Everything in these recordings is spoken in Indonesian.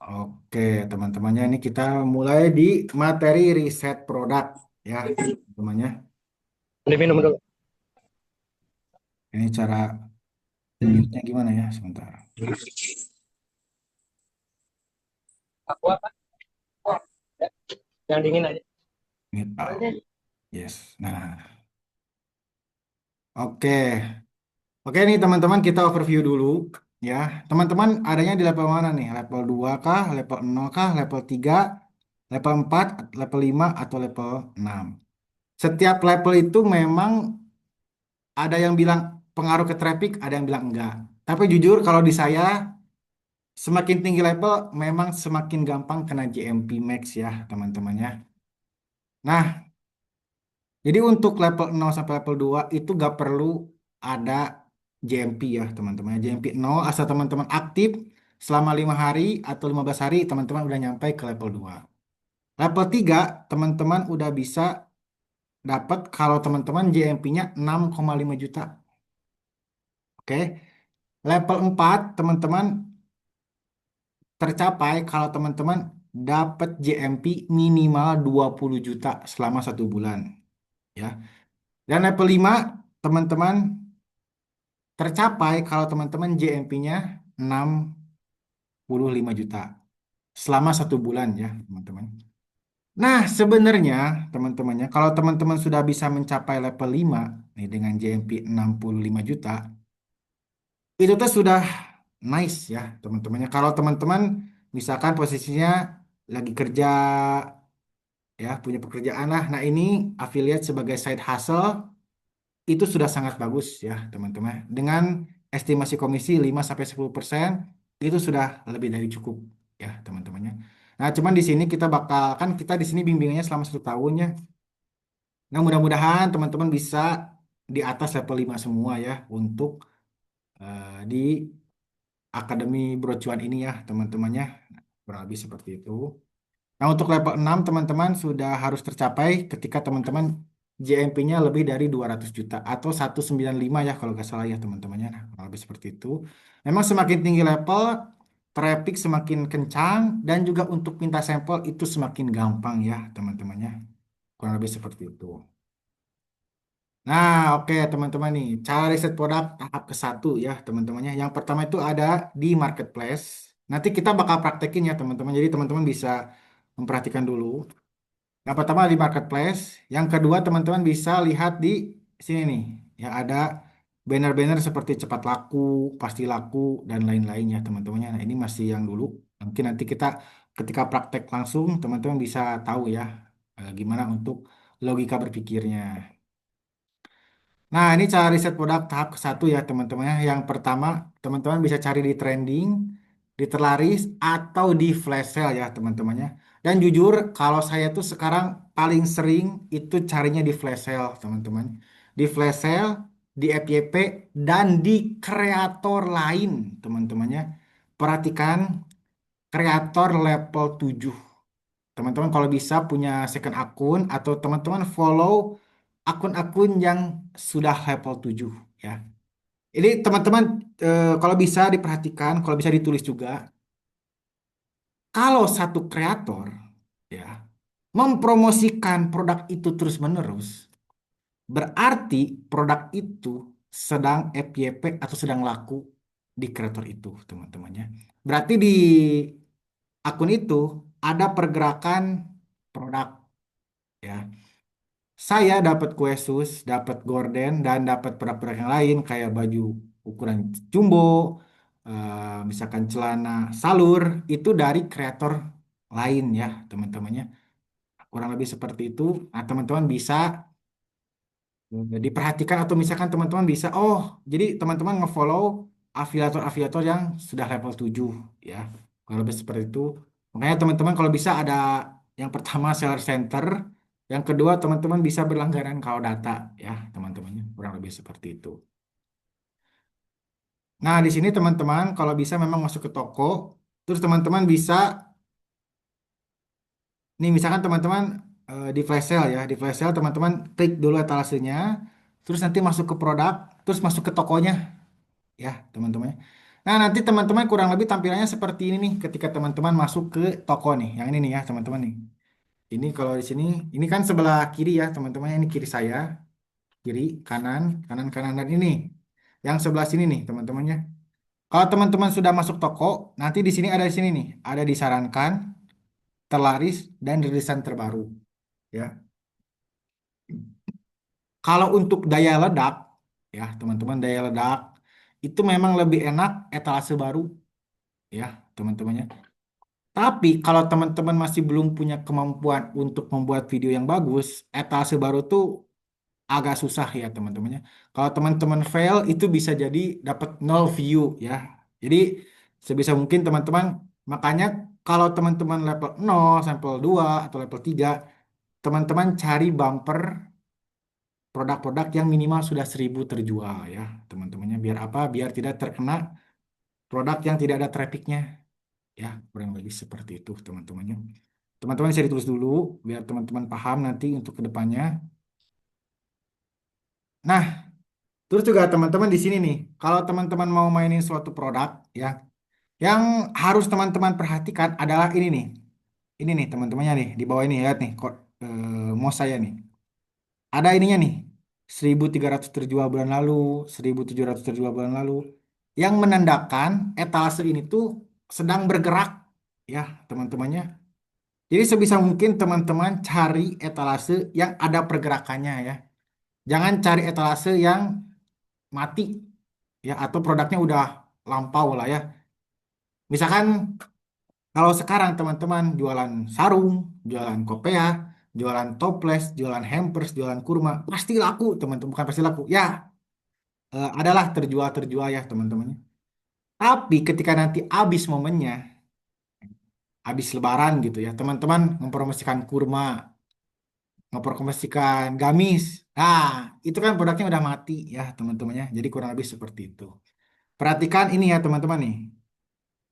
Oke, teman-temannya ini kita mulai di materi riset produk ya, temannya. Diminum dulu. Ini cara mute-nya gimana ya? Sebentar. Aku apa? Ya, yang dingin aja. Mute out. Yes. Nah, oke. Oke nih teman-teman kita overview dulu ya. Teman-teman adanya di level mana nih? Level 2 kah? Level 0 kah? Level 3, level 4, level 5 atau level 6? Setiap level itu memang ada yang bilang pengaruh ke traffic, ada yang bilang enggak. Tapi jujur kalau di saya semakin tinggi level memang semakin gampang kena JMP Max ya teman-temannya. Nah, jadi untuk level 0 sampai level 2 itu gak perlu ada JMP ya teman-teman. JMP 0 asal teman-teman aktif selama 5 hari atau 15 hari teman-teman udah nyampe ke level 2. Level 3 teman-teman udah bisa dapat kalau teman-teman JMP-nya 6,5 juta. Oke. Level 4 teman-teman tercapai kalau teman-teman dapat JMP minimal 20 juta selama 1 bulan ya. Dan level 5 teman-teman tercapai kalau teman-teman JMP-nya 65 juta selama 1 bulan ya teman-teman. Nah sebenarnya teman-temannya kalau teman-teman sudah bisa mencapai level 5 nih dengan JMP 65 juta itu tuh sudah nice ya teman-temannya. Kalau teman-teman misalkan posisinya lagi kerja ya punya pekerjaan lah. Nah ini affiliate sebagai side hustle itu sudah sangat bagus ya teman-teman. Dengan estimasi komisi 5-10% itu sudah lebih dari cukup ya teman-temannya. Nah cuman di sini kita bakal kan kita di sini bimbingannya selama 1 tahun ya. Nah mudah-mudahan teman-teman bisa di atas level 5 semua ya untuk di Akademi Brocuan ini ya teman-temannya. Kurang lebih seperti itu. Nah, untuk level 6 teman-teman sudah harus tercapai ketika teman-teman JMP-nya lebih dari 200 juta atau 195 ya kalau nggak salah ya teman-temannya. Nah, kurang lebih seperti itu. Memang semakin tinggi level, traffic semakin kencang dan juga untuk minta sampel itu semakin gampang ya teman-temannya. Kurang lebih seperti itu. Nah, oke teman-teman nih, cara riset produk tahap ke 1 ya teman-temannya. Yang pertama itu ada di marketplace. Nanti kita bakal praktekin ya teman-teman. Jadi teman-teman bisa memperhatikan dulu. Yang pertama di marketplace, yang kedua teman-teman bisa lihat di sini nih, yang ada banner-banner seperti cepat laku, pasti laku dan lain-lain ya teman-temannya. Nah, ini masih yang dulu. Mungkin nanti kita ketika praktek langsung teman-teman bisa tahu ya gimana untuk logika berpikirnya. Nah, ini cara riset produk tahap ke 1 ya teman-teman. Yang pertama, teman-teman bisa cari di trending, di Terlaris, atau di flash sale ya teman-temannya. Dan jujur, kalau saya tuh sekarang paling sering itu carinya di flash sale teman-teman. Di flash sale, di FYP, dan di kreator lain teman-temannya. Perhatikan kreator level 7. Teman-teman kalau bisa punya second akun atau teman-teman follow akun-akun yang sudah level 7 ya. Ini teman-teman kalau bisa diperhatikan, kalau bisa ditulis juga, kalau satu kreator ya mempromosikan produk itu terus-menerus, berarti produk itu sedang FYP atau sedang laku di kreator itu, teman-temannya. Berarti di akun itu ada pergerakan produk ya. Saya dapat kue sus, dapat gorden, dan dapat produk-produk yang lain kayak baju ukuran jumbo, misalkan celana salur, itu dari kreator lain ya teman-temannya. Kurang lebih seperti itu. Nah, teman-teman bisa diperhatikan atau misalkan teman-teman bisa, oh jadi teman-teman ngefollow afiliator-afiliator yang sudah level 7 ya. Kurang lebih seperti itu. Makanya teman-teman kalau bisa ada yang pertama seller center, yang kedua teman-teman bisa berlangganan kalau data ya teman-temannya. Kurang lebih seperti itu. Nah, di sini teman-teman kalau bisa memang masuk ke toko, terus teman-teman bisa nih misalkan teman-teman di flash sale ya, di flash sale teman-teman klik dulu etalasenya, terus nanti masuk ke produk, terus masuk ke tokonya ya teman-teman. Nah, nanti teman-teman kurang lebih tampilannya seperti ini nih ketika teman-teman masuk ke toko nih. Yang ini nih ya, teman-teman nih. Ini kalau di sini, ini kan sebelah kiri ya, teman-teman. Ini kiri saya, kiri, kanan, kanan, kanan, dan ini. Yang sebelah sini nih, teman-temannya. Kalau teman-teman sudah masuk toko, nanti di sini ada di sini nih, ada disarankan, terlaris, dan rilisan terbaru. Ya, kalau untuk daya ledak, ya teman-teman daya ledak itu memang lebih enak etalase baru, ya teman-temannya. Tapi kalau teman-teman masih belum punya kemampuan untuk membuat video yang bagus, etalase baru tuh agak susah ya teman-temannya. Kalau teman-teman fail itu bisa jadi dapat nol view ya. Jadi sebisa mungkin teman-teman, makanya kalau teman-teman level 0 sampai 2 atau level 3, teman-teman cari bumper produk-produk yang minimal sudah 1.000 terjual ya teman-temannya. Biar apa? Biar tidak terkena produk yang tidak ada trafficnya ya. Kurang lebih seperti itu teman-temannya. Teman-teman bisa ditulis dulu biar teman-teman paham nanti untuk kedepannya. Nah, terus juga teman-teman di sini nih, kalau teman-teman mau mainin suatu produk ya, yang harus teman-teman perhatikan adalah ini nih. Ini nih teman-temannya nih, di bawah ini lihat nih kok mouse saya nih. Ada ininya nih. 1.300 terjual bulan lalu, 1.700 terjual bulan lalu. Yang menandakan etalase ini tuh sedang bergerak ya, teman-temannya. Jadi sebisa mungkin teman-teman cari etalase yang ada pergerakannya ya. Jangan cari etalase yang mati ya atau produknya udah lampau lah ya. Misalkan kalau sekarang teman-teman jualan sarung, jualan kopea, jualan toples, jualan hampers, jualan kurma, pasti laku teman-teman. Bukan pasti laku. Ya, adalah terjual-terjual ya teman-teman. Tapi ketika nanti habis momennya, habis lebaran gitu ya, teman-teman mempromosikan kurma, mempromosikan gamis. Nah, itu kan produknya udah mati ya teman-temannya. Jadi kurang lebih seperti itu. Perhatikan ini ya teman-teman nih.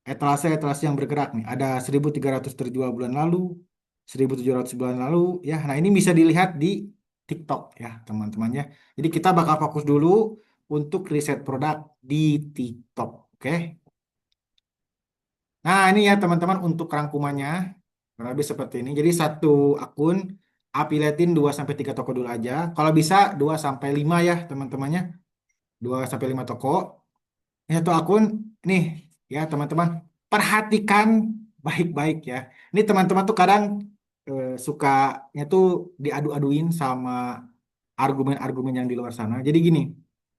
Etalase-etalase yang bergerak nih. Ada 1.300 terjual bulan lalu, 1.700 bulan lalu. Ya, nah ini bisa dilihat di TikTok ya teman-temannya. Jadi kita bakal fokus dulu untuk riset produk di TikTok. Oke. Nah ini ya teman-teman untuk rangkumannya. Kurang lebih seperti ini. Jadi satu akun affiliatein 2 sampai 3 toko dulu aja. Kalau bisa 2 sampai 5 ya teman-temannya. 2 sampai 5 toko. Ini satu akun nih ya teman-teman. Perhatikan baik-baik ya. Ini teman-teman tuh kadang sukanya tuh diadu-aduin sama argumen-argumen yang di luar sana. Jadi gini,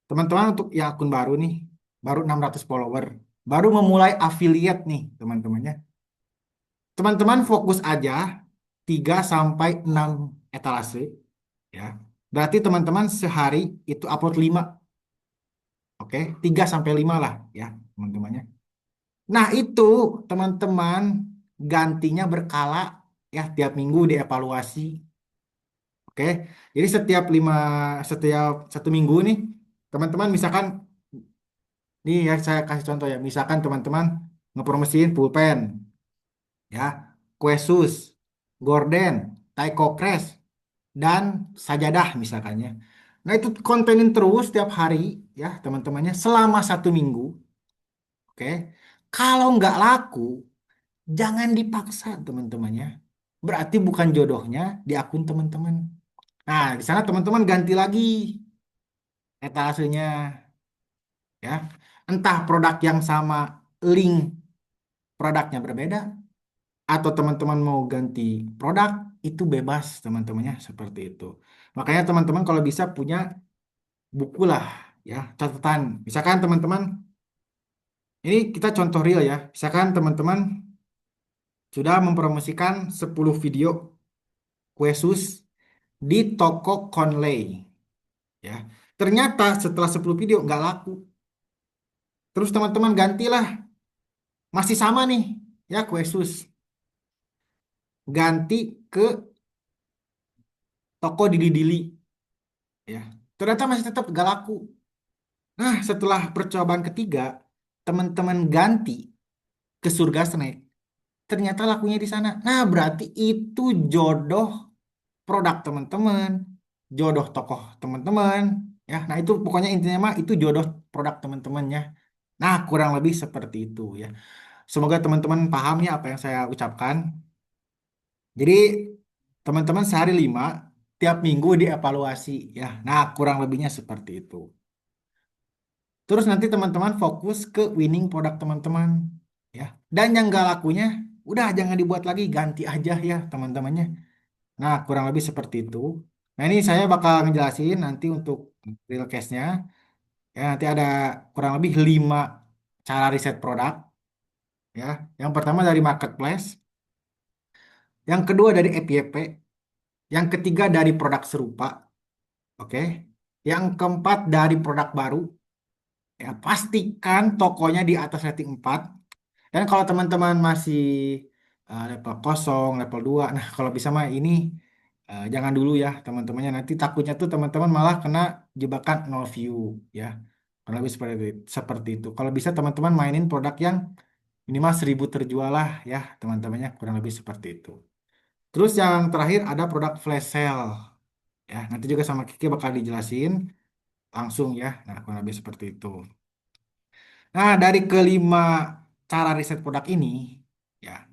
teman-teman untuk yang akun baru nih, baru 600 follower, baru memulai affiliate nih teman-temannya. Teman-teman fokus aja 3 sampai 6 etalase ya. Berarti teman-teman sehari itu upload 5, oke? 3 sampai 5 lah ya, teman-temannya. Nah, itu teman-teman gantinya berkala ya, tiap minggu dievaluasi, oke? Jadi setiap 1 minggu nih, teman-teman misalkan nih ya saya kasih contoh ya, misalkan teman-teman ngepromosiin pulpen ya, kue sus, gorden, taiko crash, dan sajadah misalkannya. Nah itu kontenin terus tiap hari ya teman-temannya selama 1 minggu, oke? Kalau nggak laku, jangan dipaksa teman-temannya. Berarti bukan jodohnya di akun teman-teman. Nah di sana teman-teman ganti lagi etalasenya ya. Entah produk yang sama, link produknya berbeda, atau teman-teman mau ganti produk, itu bebas teman-temannya seperti itu. Makanya teman-teman kalau bisa punya buku lah ya, catatan. Misalkan teman-teman, ini kita contoh real ya. Misalkan teman-teman sudah mempromosikan 10 video kue sus di toko Conley ya. Ternyata setelah 10 video nggak laku. Terus teman-teman gantilah, masih sama nih ya kue sus. Ganti ke toko Dili-Dili ya. Ternyata masih tetap gak laku. Nah, setelah percobaan ketiga, teman-teman ganti ke Surga Snack. Ternyata lakunya di sana. Nah, berarti itu jodoh produk teman-teman, jodoh tokoh teman-teman, ya. Nah, itu pokoknya intinya mah itu jodoh produk teman-temannya. Nah, kurang lebih seperti itu ya. Semoga teman-teman paham ya apa yang saya ucapkan. Jadi, teman-teman sehari 5, tiap minggu dievaluasi ya. Nah, kurang lebihnya seperti itu. Terus nanti teman-teman fokus ke winning produk teman-teman ya. Dan yang nggak lakunya, udah jangan dibuat lagi, ganti aja ya teman-temannya. Nah, kurang lebih seperti itu. Nah, ini saya bakal ngejelasin nanti untuk real case-nya. Ya, nanti ada kurang lebih 5 cara riset produk ya. Yang pertama dari marketplace, yang kedua dari FYP, yang ketiga dari produk serupa, oke. Yang keempat dari produk baru. Ya, pastikan tokonya di atas rating 4. Dan kalau teman-teman masih level kosong, level 2, nah kalau bisa mah ini jangan dulu ya teman-temannya. Nanti takutnya tuh teman-teman malah kena jebakan no view ya. Kurang lebih seperti itu. Kalau bisa teman-teman mainin produk yang minimal 1.000 terjual lah ya teman-temannya. Kurang lebih seperti itu. Terus yang terakhir ada produk flash sale ya. Nanti juga sama Kiki bakal dijelasin langsung ya. Nah kurang lebih seperti itu. Nah dari kelima cara riset produk ini ya.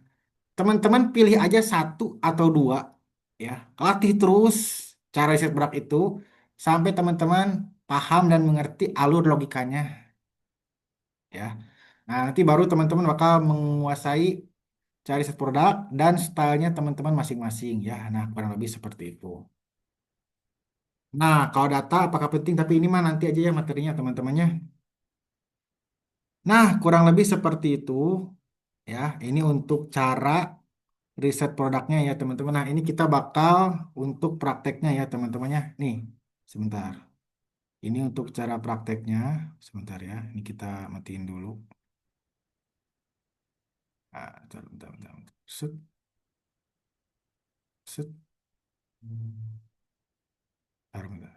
Teman-teman pilih aja satu atau dua ya. Latih terus cara riset berat itu sampai teman-teman paham dan mengerti alur logikanya ya. Nah, nanti baru teman-teman bakal menguasai cara riset produk dan stylenya teman-teman masing-masing ya. Nah, kurang lebih seperti itu. Nah, kalau data apakah penting? Tapi ini mah nanti aja ya materinya teman-temannya. Nah, kurang lebih seperti itu ya. Ini untuk cara riset produknya ya teman-teman. Nah, ini kita bakal untuk prakteknya ya teman-temannya. Nih, sebentar. Ini untuk cara prakteknya. Sebentar ya. Ini kita matiin dulu. Ah, bentar, bentar, bentar, bentar. Set, set. Bentar, bentar.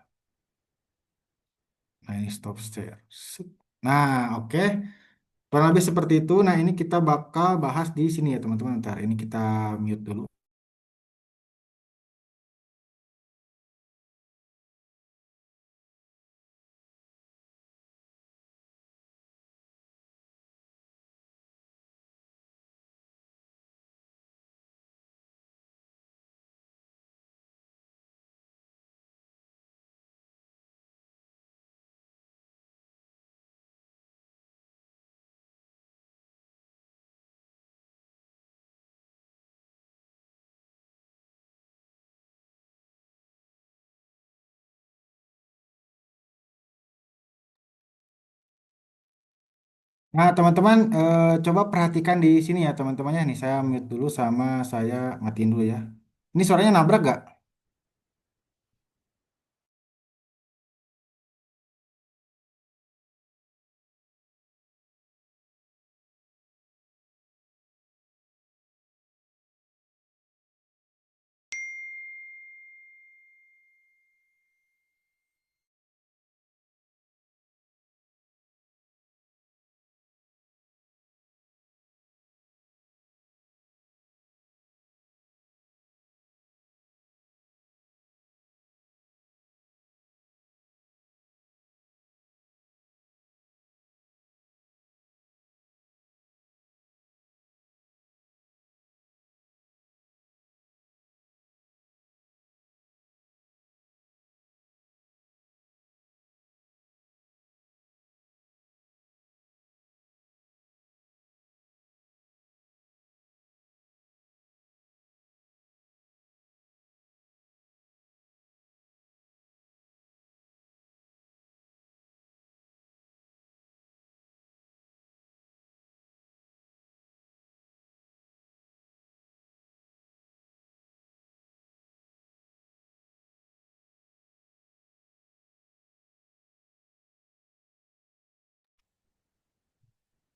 Nah, ini stop share. Set. Nah, oke. Kurang lebih seperti itu. Nah, ini kita bakal bahas di sini ya teman-teman. Bentar, ini kita mute dulu. Nah, teman-teman, coba perhatikan di sini ya teman-temannya. Nih, saya mute dulu sama saya matiin dulu ya. Ini suaranya nabrak gak?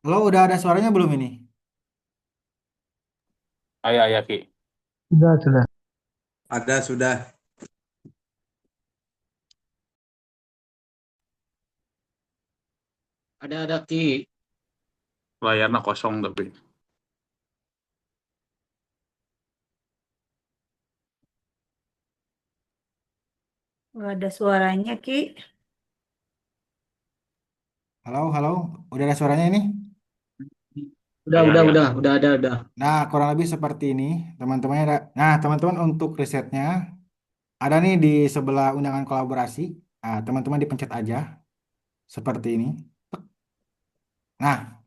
Lo udah ada suaranya belum ini? Ayah, ayah, Ki. Sudah, sudah. Ada sudah. Ada Ki. Layarnya kosong tapi. Nggak ada suaranya, Ki. Halo, halo. Udah ada suaranya ini? Ayah. Udah ada, udah. Nah, kurang lebih seperti ini, teman-teman. Nah, teman-teman untuk risetnya ada nih di sebelah undangan kolaborasi. Nah, teman-teman dipencet aja seperti ini. Nah,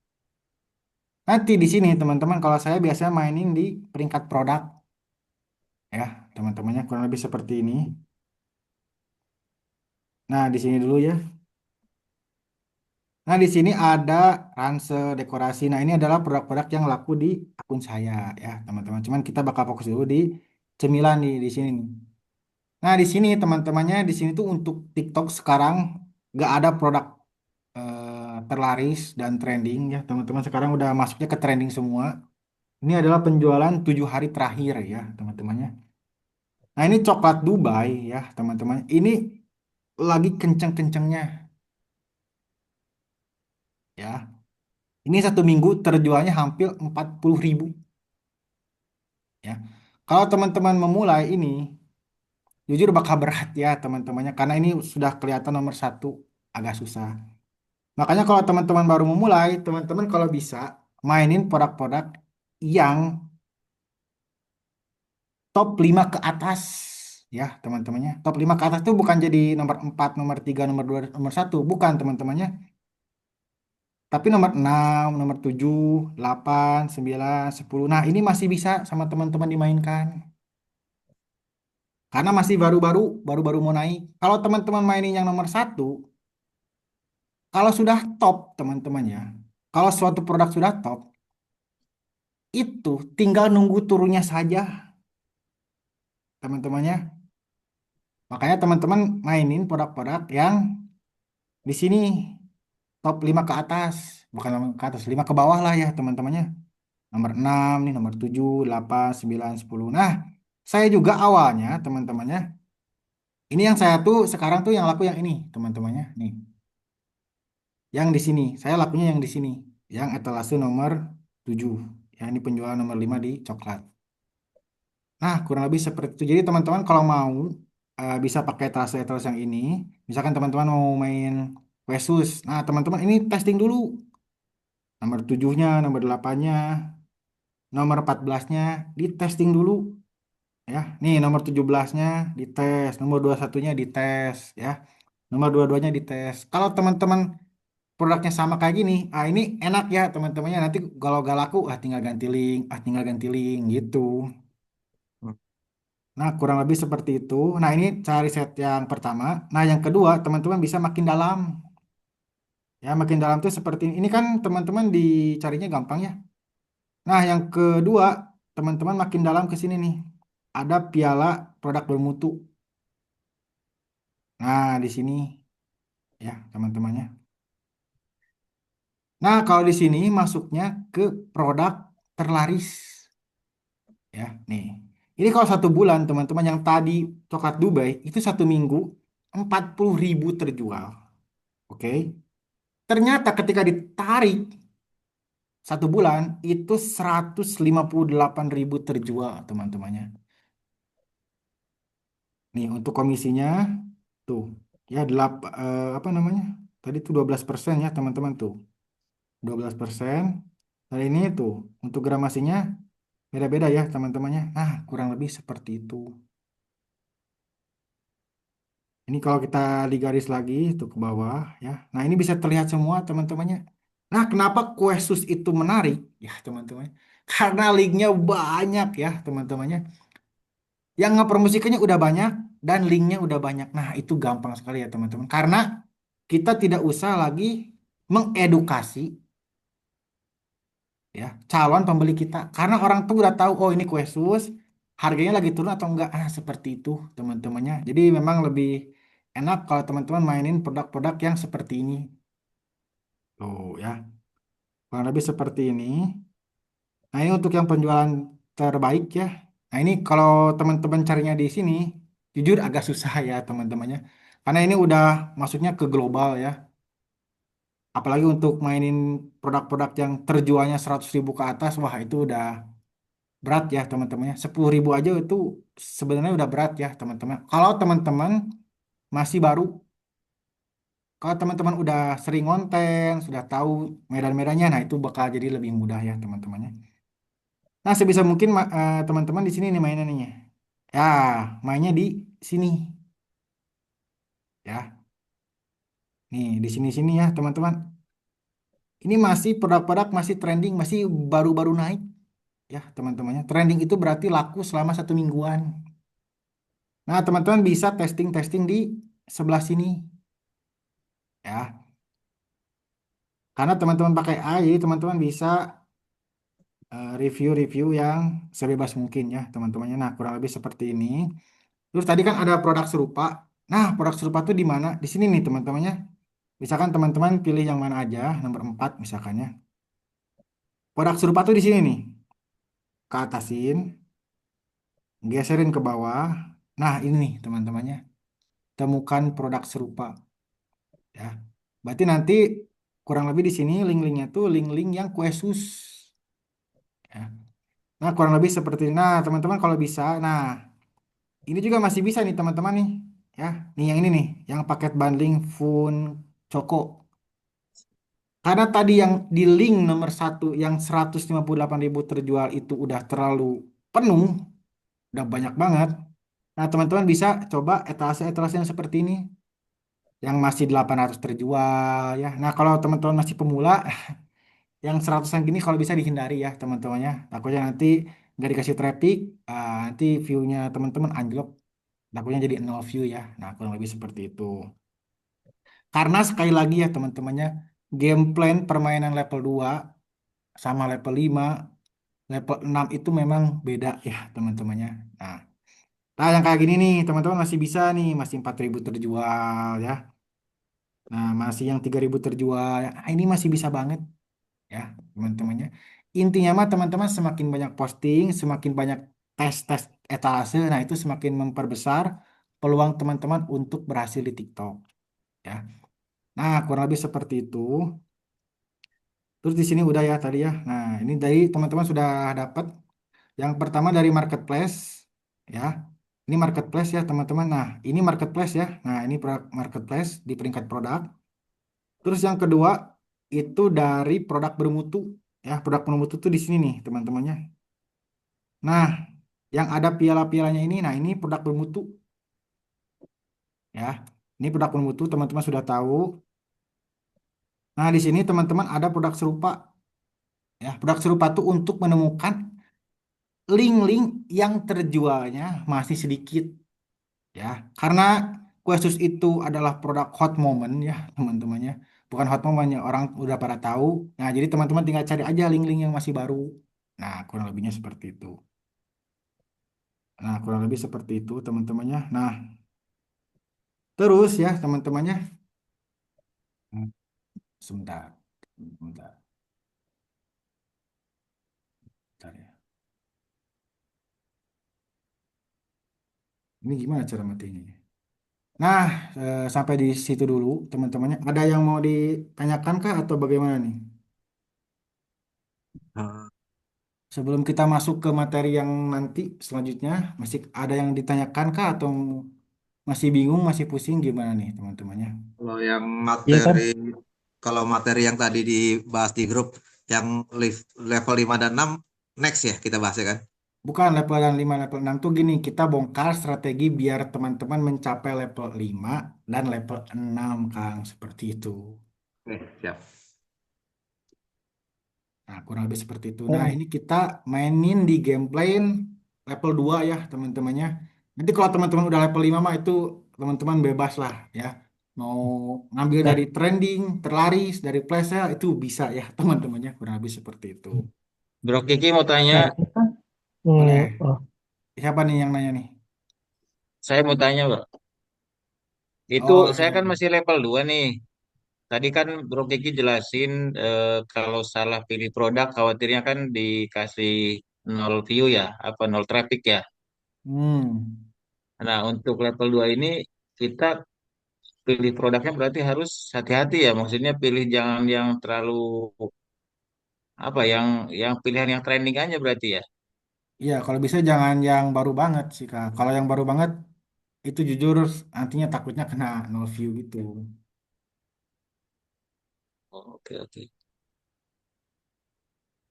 nanti di sini teman-teman kalau saya biasanya mainin di peringkat produk ya, teman-temannya kurang lebih seperti ini. Nah, di sini dulu ya. Nah, di sini ada ranse dekorasi. Nah, ini adalah produk-produk yang laku di akun saya ya, teman-teman. Cuman kita bakal fokus dulu di cemilan di sini nih. Nah, di sini teman-temannya di sini tuh untuk TikTok sekarang nggak ada produk terlaris dan trending ya, teman-teman. Sekarang udah masuknya ke trending semua. Ini adalah penjualan 7 hari terakhir ya, teman-temannya. Nah, ini coklat Dubai ya, teman-teman. Ini lagi kenceng-kencengnya ya. Ini 1 minggu terjualnya hampir 40.000 ya. Kalau teman-teman memulai ini, jujur bakal berat ya teman-temannya, karena ini sudah kelihatan nomor satu agak susah. Makanya kalau teman-teman baru memulai, teman-teman kalau bisa mainin produk-produk yang top 5 ke atas ya teman-temannya. Top 5 ke atas tuh bukan jadi nomor 4, nomor 3, nomor 2, nomor satu, bukan teman-temannya. Tapi nomor 6, nomor 7, 8, 9, 10. Nah, ini masih bisa sama teman-teman dimainkan. Karena masih baru-baru mau naik. Kalau teman-teman mainin yang nomor satu, kalau sudah top teman-teman ya, kalau suatu produk sudah top, itu tinggal nunggu turunnya saja teman-temannya. Makanya teman-teman mainin produk-produk yang di sini top 5 ke atas, bukan 5 ke atas, 5 ke bawah lah ya teman-temannya. Nomor 6 nih, nomor 7, 8, 9, 10. Nah, saya juga awalnya teman-temannya, ini yang saya tuh sekarang tuh yang laku yang ini teman-temannya. Nih, yang di sini, saya lakunya yang di sini, yang etalase nomor 7. Ya, ini penjualan nomor 5 di coklat. Nah, kurang lebih seperti itu. Jadi teman-teman kalau mau bisa pakai etalase-etalase yang ini. Misalkan teman-teman mau main Wesus. Nah, teman-teman ini testing dulu. Nomor 7-nya, nomor 8-nya, nomor 14-nya di testing dulu ya. Nih, nomor 17-nya dites, nomor 21-nya dites ya. Nomor 22-nya dites. Kalau teman-teman produknya sama kayak gini, ini enak ya teman-temannya. Nanti kalau gak laku, tinggal ganti link, tinggal ganti link gitu. Nah, kurang lebih seperti itu. Nah, ini cari set yang pertama. Nah, yang kedua, teman-teman bisa makin dalam. Ya, makin dalam tuh seperti ini. Ini kan teman-teman dicarinya gampang ya. Nah, yang kedua, teman-teman makin dalam ke sini nih. Ada piala produk bermutu. Nah, di sini ya, teman-temannya. Nah, kalau di sini masuknya ke produk terlaris. Ya, nih. Ini kalau 1 bulan, teman-teman, yang tadi coklat Dubai, itu 1 minggu 40.000 terjual. Oke. Ternyata ketika ditarik 1 bulan itu 158.000 terjual teman-temannya. Nih untuk komisinya tuh ya apa namanya? Tadi tuh 12% ya teman-teman tuh. 12%. Hari ini tuh untuk gramasinya beda-beda ya teman-temannya. Kurang lebih seperti itu. Ini kalau kita digaris lagi tuh ke bawah ya. Nah, ini bisa terlihat semua teman-temannya. Nah, kenapa Kuesus itu menarik? Ya, teman-teman. Karena linknya banyak ya, teman-temannya. Yang ngepromosikannya udah banyak dan linknya udah banyak. Nah, itu gampang sekali ya, teman-teman. Karena kita tidak usah lagi mengedukasi ya calon pembeli kita. Karena orang tuh udah tahu, oh ini Kuesus, harganya lagi turun atau enggak. Seperti itu, teman-temannya. Jadi memang lebih enak kalau teman-teman mainin produk-produk yang seperti ini. Tuh ya, kurang lebih seperti ini. Nah, ini untuk yang penjualan terbaik ya. Nah, ini kalau teman-teman carinya di sini, jujur agak susah ya teman-temannya. Karena ini udah masuknya ke global ya. Apalagi untuk mainin produk-produk yang terjualnya 100.000 ke atas, wah itu udah berat ya teman-temannya. 10.000 aja itu sebenarnya udah berat ya teman-teman. Kalau teman-teman masih baru Kalau teman-teman udah sering konten, sudah tahu medan-medannya, nah itu bakal jadi lebih mudah ya teman-temannya. Nah, sebisa mungkin teman-teman di sini nih mainnya nih. Ya, mainnya di sini ya. Nih, di sini-sini ya, teman-teman. Ini masih produk-produk masih trending, masih baru-baru naik ya, teman-temannya. Trending itu berarti laku selama 1 mingguan. Nah, teman-teman bisa testing-testing di sebelah sini ya. Karena teman-teman pakai AI, jadi teman-teman bisa review-review yang sebebas mungkin ya, teman-temannya. Nah, kurang lebih seperti ini. Terus tadi kan ada produk serupa. Nah, produk serupa itu di mana? Di sini nih, teman-temannya. Misalkan teman-teman pilih yang mana aja, nomor 4 misalkannya. Produk serupa tuh di sini nih. Ke atasin, geserin ke bawah. Nah, ini nih teman-temannya. Temukan produk serupa ya. Berarti nanti kurang lebih di sini link-linknya tuh link-link yang khusus ya. Nah, kurang lebih seperti ini. Nah, teman-teman kalau bisa, nah ini juga masih bisa nih teman-teman nih ya. Nih yang ini nih, yang paket bundling Fun Choco. Karena tadi yang di link nomor 1 yang 158.000 terjual itu udah terlalu penuh, udah banyak banget. Nah, teman-teman bisa coba etalase-etalase yang seperti ini, yang masih 800 terjual ya. Nah, kalau teman-teman masih pemula, yang 100-an gini kalau bisa dihindari ya teman-temannya. Takutnya nanti nggak dikasih traffic, nanti view-nya teman-teman anjlok, takutnya jadi nol view ya. Nah, kurang lebih seperti itu. Karena sekali lagi ya teman-temannya, game plan permainan level 2 sama level 5, level 6 itu memang beda ya teman-temannya. Nah, nah, yang kayak gini nih, teman-teman masih bisa nih, masih 4.000 terjual ya. Nah, masih yang 3.000 terjual. Nah, ini masih bisa banget ya, teman-temannya. Intinya mah teman-teman semakin banyak posting, semakin banyak tes-tes etalase, nah itu semakin memperbesar peluang teman-teman untuk berhasil di TikTok ya. Nah, kurang lebih seperti itu. Terus di sini udah ya tadi ya. Nah, ini dari teman-teman sudah dapat. Yang pertama dari marketplace ya. Ini marketplace ya teman-teman. Nah, ini marketplace ya. Nah, ini produk marketplace di peringkat produk. Terus yang kedua itu dari produk bermutu ya. Produk bermutu tuh di sini nih teman-temannya. Nah, yang ada piala-pialanya ini, nah ini produk bermutu ya. Ini produk bermutu teman-teman sudah tahu. Nah, di sini teman-teman ada produk serupa ya. Produk serupa tuh untuk menemukan link-link yang terjualnya masih sedikit ya, karena Questus itu adalah produk hot moment ya teman-temannya, bukan hot moment ya, orang udah pada tahu. Nah, jadi teman-teman tinggal cari aja link-link yang masih baru. Nah, kurang lebihnya seperti itu. Nah, kurang lebih seperti itu teman-temannya. Nah, terus ya teman-temannya. Hmm, sebentar, sebentar, sebentar ya. Ini gimana cara matinya? Nah, sampai di situ dulu teman-temannya. Ada yang mau ditanyakan kah atau bagaimana nih? Eh, Sebelum kita masuk ke materi yang nanti selanjutnya, masih ada yang ditanyakan kah atau masih bingung, masih pusing gimana nih teman-temannya? Kalau yang Iya kan? materi, kalau materi yang tadi dibahas di grup, yang level 5 dan 6 next ya kita bahas ya kan? Bukan level yang 5 level 6 tuh gini, kita bongkar strategi biar teman-teman mencapai level 5 dan level 6 Kang, seperti itu. Oke, siap. Nah, kurang lebih seperti itu. Nah, Oh, ini kita mainin di gameplay level 2 ya, teman-temannya. Nanti kalau teman-teman udah level 5 mah itu teman-teman bebas lah ya. Mau ngambil nah, dari trending, terlaris, dari flash sale itu bisa ya, teman-temannya. Kurang lebih seperti itu. Bro Kiki mau tanya, nah, ini kan, Boleh. oh, Siapa nih yang nanya nih? saya mau tanya, Bro. Itu Oh, saya iya, kan iya. masih level 2 nih. Tadi kan Bro Kiki jelasin kalau salah pilih produk khawatirnya kan dikasih nol view ya, apa nol traffic ya. Hmm. Nah, untuk level 2 ini kita pilih produknya berarti harus hati-hati ya. Maksudnya pilih jangan yang terlalu apa yang pilihan yang trending aja berarti ya. Iya, kalau bisa jangan yang baru banget sih, Kak. Kalau yang baru banget itu jujur nantinya takutnya kena no view gitu. Oh, oke oke.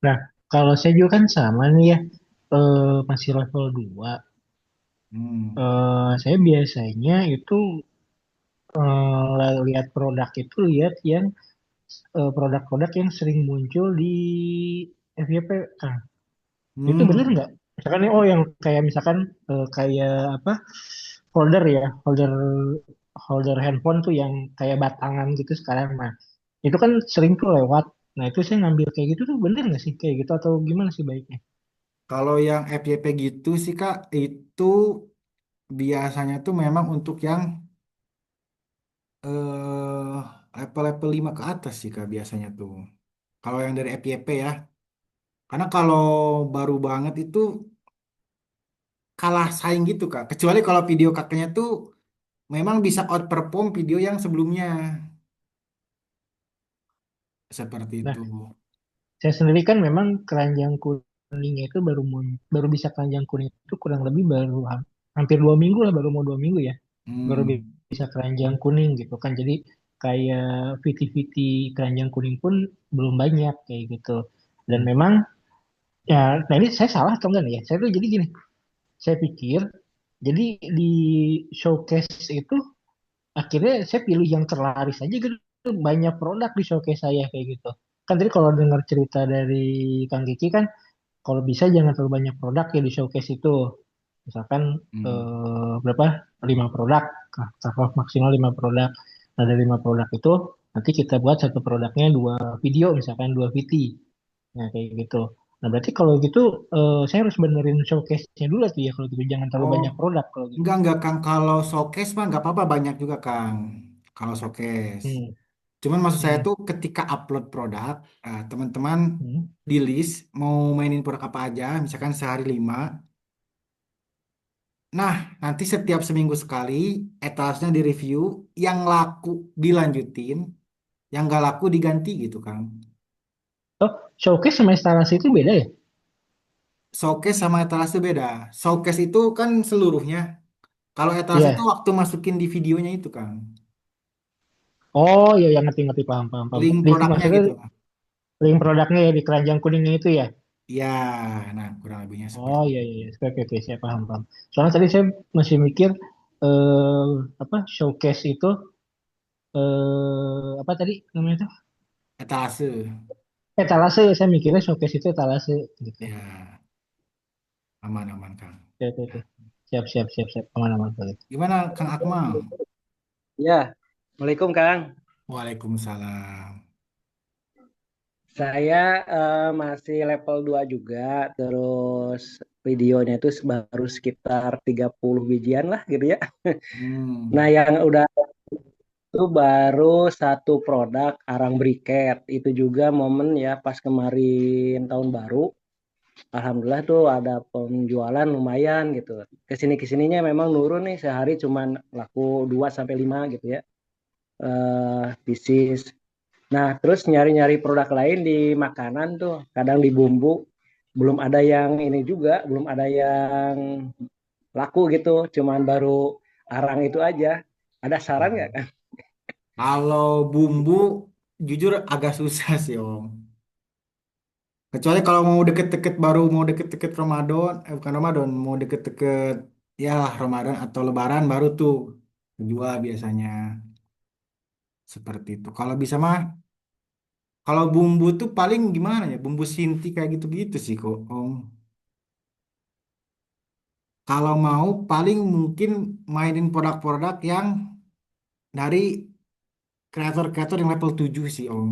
Nah, kalau saya juga kan sama nih ya, masih level 2. Hmm. Saya biasanya itu lihat produk itu lihat yang produk-produk yang sering muncul di FYP. Nah, itu bener Hmm. nggak? Misalkan nih, oh yang kayak misalkan kayak apa holder ya, holder holder handphone tuh yang kayak batangan gitu sekarang. Nah, itu kan sering tuh lewat. Nah, itu saya ngambil kayak gitu tuh bener nggak sih kayak gitu atau gimana sih baiknya? Kalau yang FYP gitu sih Kak, itu biasanya tuh memang untuk yang level-level 5 ke atas sih Kak biasanya tuh. Kalau yang dari FYP ya. Karena kalau baru banget itu kalah saing gitu Kak. Kecuali kalau video kakaknya tuh memang bisa outperform video yang sebelumnya. Seperti Nah, itu. saya sendiri kan memang keranjang kuningnya itu baru bisa keranjang kuning itu kurang lebih baru hampir 2 minggu lah, baru mau 2 minggu ya. Baru Hmm. bisa keranjang kuning gitu kan. Jadi kayak VT-VT keranjang kuning pun belum banyak kayak gitu. Dan Hmm. memang ya, nah ini saya salah atau enggak nih ya? Saya tuh jadi gini, saya pikir jadi di showcase itu akhirnya saya pilih yang terlaris aja gitu. Banyak produk di showcase saya kayak gitu. Kan tadi kalau dengar cerita dari Kang Kiki kan kalau bisa jangan terlalu banyak produk ya di showcase itu. Misalkan Hmm. berapa? 5 produk. Taruh maksimal 5 produk. Nah, dari 5 produk itu nanti kita buat satu produknya 2 video, misalkan 2 VT. Nah, kayak gitu. Nah, berarti kalau gitu saya harus benerin showcase-nya dulu tuh ya kalau gitu. Jangan terlalu Oh, banyak produk kalau gitu. enggak Kang. Kalau showcase mah nggak apa-apa banyak juga Kang. Kalau showcase. Hmm. Cuman maksud saya Hmm. tuh ketika upload produk, teman-teman Hmm. di list mau mainin produk apa aja, misalkan sehari 5. Nah, nanti setiap seminggu sekali etalasnya direview, yang laku dilanjutin, yang nggak laku diganti gitu Kang. Oh, showcase sama instalasi itu beda ya? Showcase sama etalase beda. Showcase itu kan seluruhnya. Kalau etalase itu Iya. waktu masukin di videonya itu Kang. Oh, iya, yang ngerti-ngerti, paham, paham, paham. Link produknya Maksudnya gitu. link produknya ya di keranjang kuningnya itu ya? Ya, nah kurang lebihnya Oh, seperti iya, itu. iya, iya. Oke, oke, saya paham, paham. Soalnya tadi saya masih mikir eh apa showcase itu apa tadi namanya itu? Etalase. Etalase, saya mikirnya showcase itu etalase gitu. Ya, aman-aman Kang. Oke, oke, oke. Siap, siap, siap, siap. Aman, aman, kalau gitu. Gimana Kang Akmal? Ya, Assalamualaikum Kang. Waalaikumsalam. Saya masih level 2 juga, terus videonya itu baru sekitar 30 bijian lah gitu ya. Nah, Hmm. yang udah itu baru satu produk arang briket. Itu juga momen ya pas kemarin tahun baru. Alhamdulillah tuh ada penjualan lumayan gitu. Kesini kesininya memang nurun nih sehari cuman laku 2 sampai 5 gitu ya. Pieces. Nah, terus nyari-nyari produk lain di makanan tuh, kadang di bumbu, belum ada yang ini juga, belum ada yang laku gitu, cuman baru arang itu aja. Ada saran nggak kan? Kalau bumbu, jujur agak susah sih Om. Kecuali kalau mau deket-deket baru mau deket-deket Ramadan, bukan Ramadan, mau deket-deket ya Ramadan atau Lebaran baru tuh jual biasanya seperti itu. Kalau bisa mah, kalau bumbu tuh paling gimana ya? Bumbu Sinti kayak gitu-gitu sih kok Om. Kalau mau paling mungkin mainin produk-produk yang dari kreator-kreator yang level 7 sih Om.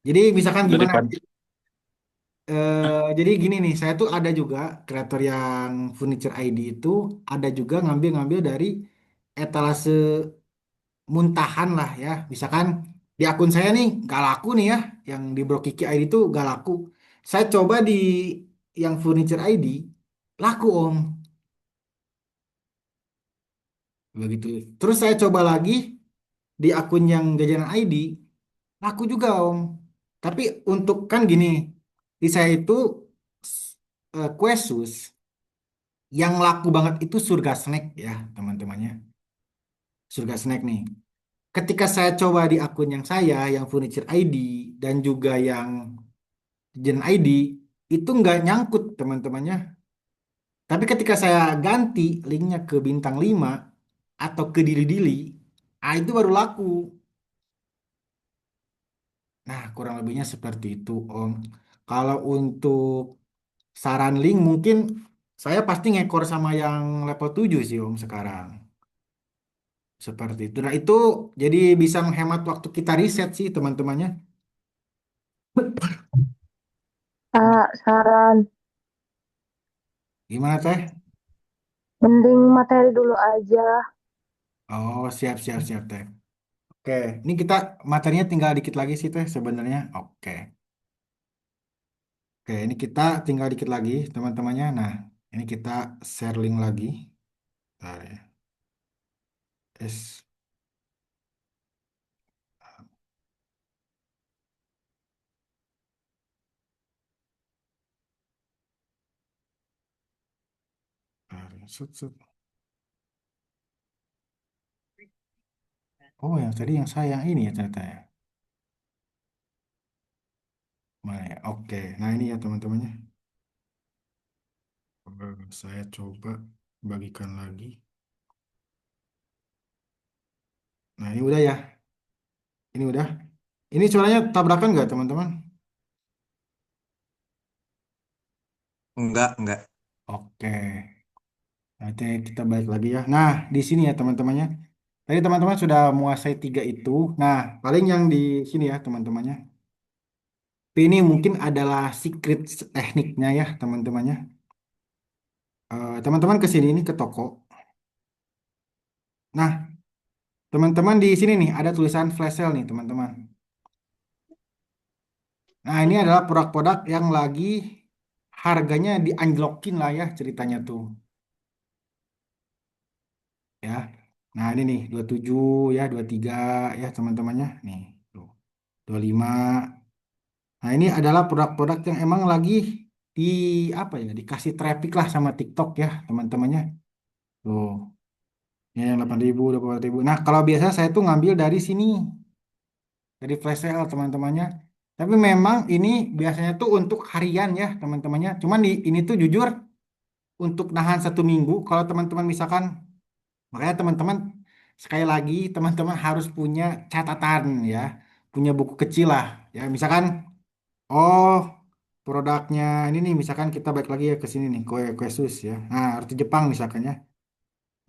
Jadi misalkan gimana? Daripada Jadi gini nih, saya tuh ada juga kreator yang Furniture ID itu ada juga ngambil-ngambil dari etalase muntahan lah ya. Misalkan di akun saya nih gak laku nih ya, yang di Bro Kiki ID itu gak laku. Saya coba di yang Furniture ID laku Om, begitu. Terus saya coba lagi di akun yang Jajanan ID laku juga Om. Tapi untuk kan gini, di saya itu kue sus. Yang laku banget itu surga snack ya teman-temannya. Surga snack nih. ketika saya coba di akun yang saya, yang Furniture ID dan juga yang Gen ID, itu nggak nyangkut teman-temannya. Tapi ketika saya ganti linknya ke bintang 5 atau ke Dili-Dili, ah itu baru laku. Nah, kurang lebihnya seperti itu, Om. Kalau untuk saran link mungkin saya pasti ngekor sama yang level 7 sih, Om, sekarang. Seperti itu. Nah, itu jadi bisa menghemat waktu kita riset sih, teman-temannya. Saran, Gimana, Teh? mending materi dulu aja. Oh, siap, siap, siap, Teh. Oke, ini kita materinya tinggal dikit lagi sih, Teh, sebenarnya. Oke. Oke, ini kita tinggal dikit lagi, teman-temannya. Nah, ini kita share link lagi. Bentar ya. Es, bentar ya. Sut, sut. Oh, yang tadi yang saya yang ini ya ternyata ya. Mana ya? Oke, nah ini ya teman-temannya. Saya coba bagikan lagi. Nah, ini udah ya. Ini udah. Ini suaranya tabrakan nggak, teman-teman? Enggak. Oke. Nanti kita balik lagi ya. Nah, di sini ya teman-temannya. Tadi teman-teman sudah menguasai tiga itu. Nah, paling yang di sini ya teman-temannya. Ini mungkin adalah secret tekniknya ya teman-temannya. Teman-teman ke sini nih ke toko. Nah, teman-teman di sini nih ada tulisan flash sale nih teman-teman. Nah, ini adalah produk-produk yang lagi harganya dianjlokin lah ya ceritanya tuh ya. Nah, ini nih 27 ya, 23 ya teman-temannya. Nih, tuh. 25. Nah, ini adalah produk-produk yang emang lagi di apa ya, dikasih traffic lah sama TikTok ya teman-temannya. Tuh, ini yang 8.000, 24.000. Nah, kalau biasa saya tuh ngambil dari sini, dari flash sale teman-temannya. Tapi memang ini biasanya tuh untuk harian ya teman-temannya. Cuman di ini tuh jujur untuk nahan 1 minggu. Kalau teman-teman misalkan, makanya teman-teman sekali lagi teman-teman harus punya catatan ya, punya buku kecil lah ya. Misalkan, oh produknya ini nih, misalkan kita balik lagi ya ke sini nih, kue kue sus ya. Nah, roti Jepang misalkan ya.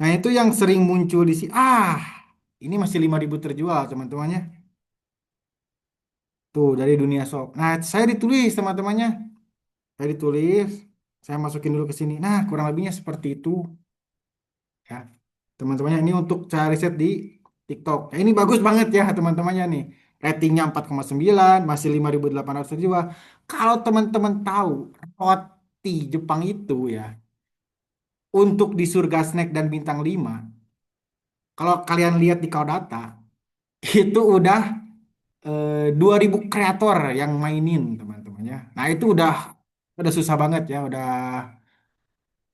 Nah, itu yang sering muncul di sini. Ini masih 5.000 terjual teman-temannya. Tuh dari dunia shop. Nah, saya ditulis teman-temannya. Saya ditulis, saya masukin dulu ke sini. Nah, kurang lebihnya seperti itu ya. Teman-temannya ini untuk cara riset di TikTok. Nah, ini bagus banget ya teman-temannya nih. Ratingnya 4,9, masih 5.800 jiwa. Kalau teman-teman tahu roti Jepang itu ya, untuk di Surga Snack dan Bintang 5, kalau kalian lihat di Data, itu udah 2.000 kreator yang mainin teman-temannya. Nah, itu udah susah banget ya, udah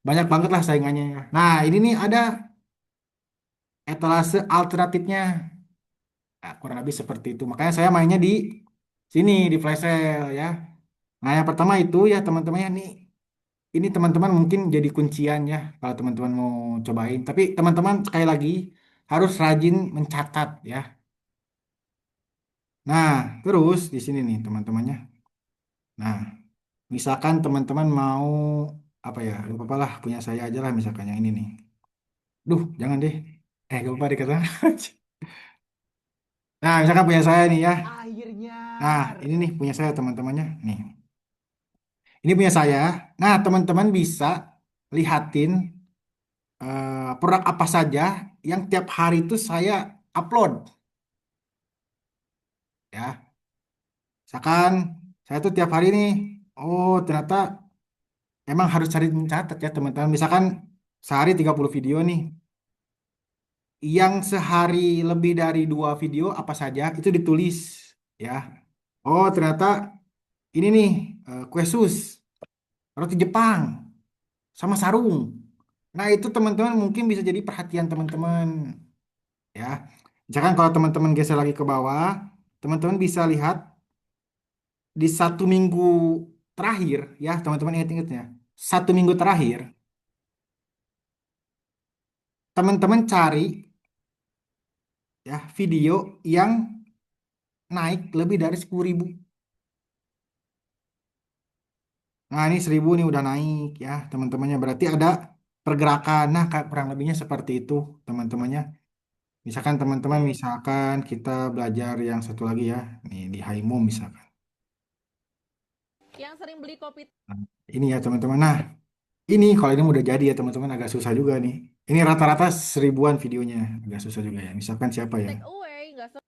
banyak banget lah saingannya ya. Nah, ini nih ada etalase alternatifnya. Nah, kurang lebih seperti itu. Makanya saya mainnya di sini di flash sale ya. Nah, yang pertama itu ya teman-temannya nih. Ini teman-teman mungkin jadi kuncian ya kalau teman-teman mau cobain. Tapi teman-teman sekali lagi harus rajin mencatat ya. Nah, terus di sini nih teman-temannya. Nah, misalkan teman-teman mau apa ya? Gak apa-apa lah punya saya aja lah misalkan yang ini nih. Duh, jangan deh. Gak apa-apa dikata. Nah, misalkan punya saya nih ya. Nah, ini nih punya saya teman-temannya. Nih. Ini punya saya. Nah, teman-teman bisa lihatin produk apa saja yang tiap hari itu saya upload. Ya, misalkan saya tuh tiap hari nih, oh ternyata emang harus cari mencatat ya teman-teman. Misalkan sehari 30 video nih. Yang sehari lebih dari 2 video apa saja itu ditulis ya. Oh ternyata ini nih kue sus, roti Jepang, sama sarung. Nah, itu teman-teman mungkin bisa jadi perhatian teman-teman ya. Misalkan kalau teman-teman geser lagi ke bawah, teman-teman bisa lihat di 1 minggu terakhir, ya teman-teman ingat-ingatnya, 1 minggu terakhir, teman-teman cari ya video yang naik lebih dari 10.000. Nah, ini 1.000 nih udah naik ya teman-temannya. Berarti ada pergerakan. Nah, kurang lebihnya seperti itu teman-temannya. Misalkan teman-teman, misalkan kita belajar yang satu lagi ya. Nih di Haimum misalkan. Yang sering beli kopi Nah, ini ya teman-teman. Nah, ini kalau ini udah jadi ya teman-teman, agak susah juga nih. Ini rata-rata 1.000-an videonya. Agak susah juga ya. Misalkan siapa ya? take away, nggak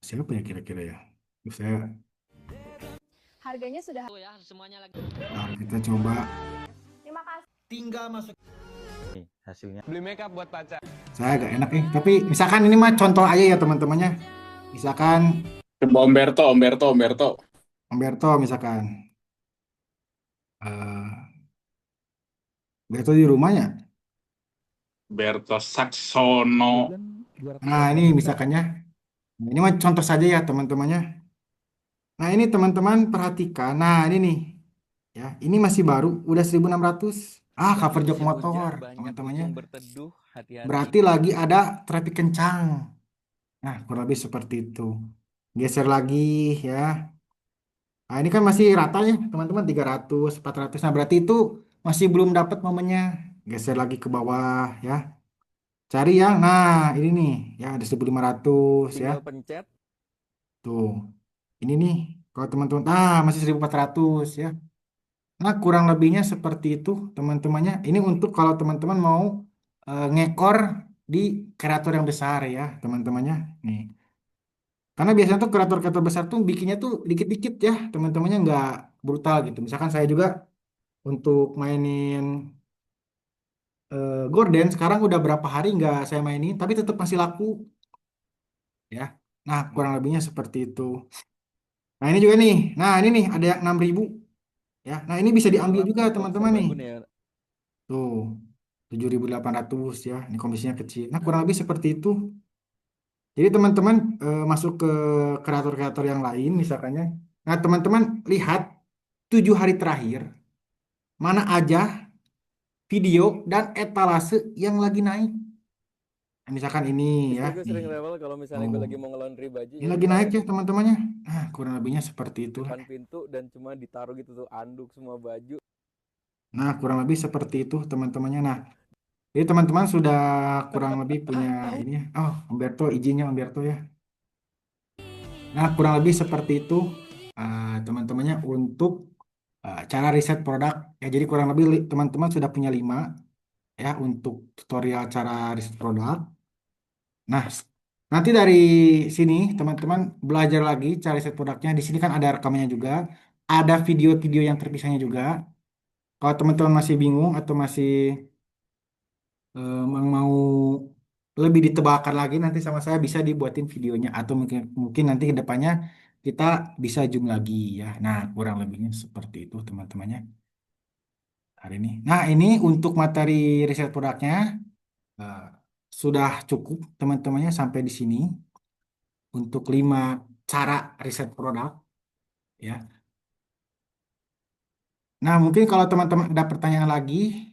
Siapa ya kira-kira ya? Terus saya, harganya sudah. nah, kita coba. Terima kasih. Tinggal masuk. Hasilnya beli makeup buat pacar. Saya agak enak nih. Tapi misalkan ini mah contoh aja ya teman-temannya. Misalkan Coba Umberto. Umberto misalkan. Umberto di rumahnya. Umberto Saxono. Nah, ini misalkan ya. Nah, ini mah contoh saja ya teman-temannya. Nah, ini teman-teman perhatikan. Nah, ini nih. Ya, ini masih baru, udah 1.600. Cover jok motor, teman-temannya. Berarti lagi ada traffic kencang. Nah, kurang lebih seperti itu. Geser lagi ya. Nah, ini kan masih rata ya, teman-teman, 300, 400. Nah, berarti itu masih belum dapat momennya. Geser lagi ke bawah ya. Cari yang, nah ini nih, ya ada 1.500 ya. Tinggal pencet. Tuh, ini nih, kalau teman-teman, masih 1.400 ya. Nah, kurang lebihnya seperti itu teman-temannya. Ini untuk kalau teman-teman mau ngekor di kreator yang besar ya, teman-temannya. Nih. Karena biasanya tuh kreator-kreator besar tuh bikinnya tuh dikit-dikit ya, teman-temannya nggak brutal gitu. Misalkan saya juga untuk mainin Gorden sekarang udah berapa hari nggak saya mainin, tapi tetap masih laku ya. Nah, kurang lebihnya seperti itu. Nah, ini juga nih. Nah, ini nih ada yang 6.000 ya. Nah, ini bisa diambil juga teman-teman nih. Ya. Tuh, 7.800 ya. Ini komisinya kecil. Nah, kurang lebih seperti itu. Jadi teman-teman masuk ke kreator-kreator yang lain misalkannya. Nah, teman-teman lihat 7 hari terakhir mana aja video dan etalase yang lagi naik. Nah, misalkan ini ya. Gue Nih. sering rewel kalau misalnya Oh, gue lagi mau nge-laundry baju ini ya lagi udah naik ya teman-temannya. Nah, kurang lebihnya seperti itu. depan pintu dan cuma ditaruh gitu tuh anduk semua baju. Nah, kurang lebih seperti itu teman-temannya. Nah, jadi teman-teman sudah kurang lebih punya ini ya. Oh, Umberto, izinnya Umberto ya. Nah, kurang lebih seperti itu teman-temannya untuk cara riset produk. Ya, jadi kurang lebih teman-teman sudah punya 5 ya untuk tutorial cara riset produk. Nah, nanti dari sini teman-teman belajar lagi cara riset produknya. Di sini kan ada rekamannya juga, ada video-video yang terpisahnya juga. Kalau teman-teman masih bingung atau masih mau lebih ditebalkan lagi, nanti sama saya bisa dibuatin videonya atau mungkin mungkin nanti ke depannya kita bisa zoom lagi ya. Nah, kurang lebihnya seperti itu teman-temannya hari ini. Nah, ini untuk materi riset produknya eh, sudah cukup teman-temannya sampai di sini untuk 5 cara riset produk ya. Nah, mungkin kalau teman-teman ada pertanyaan lagi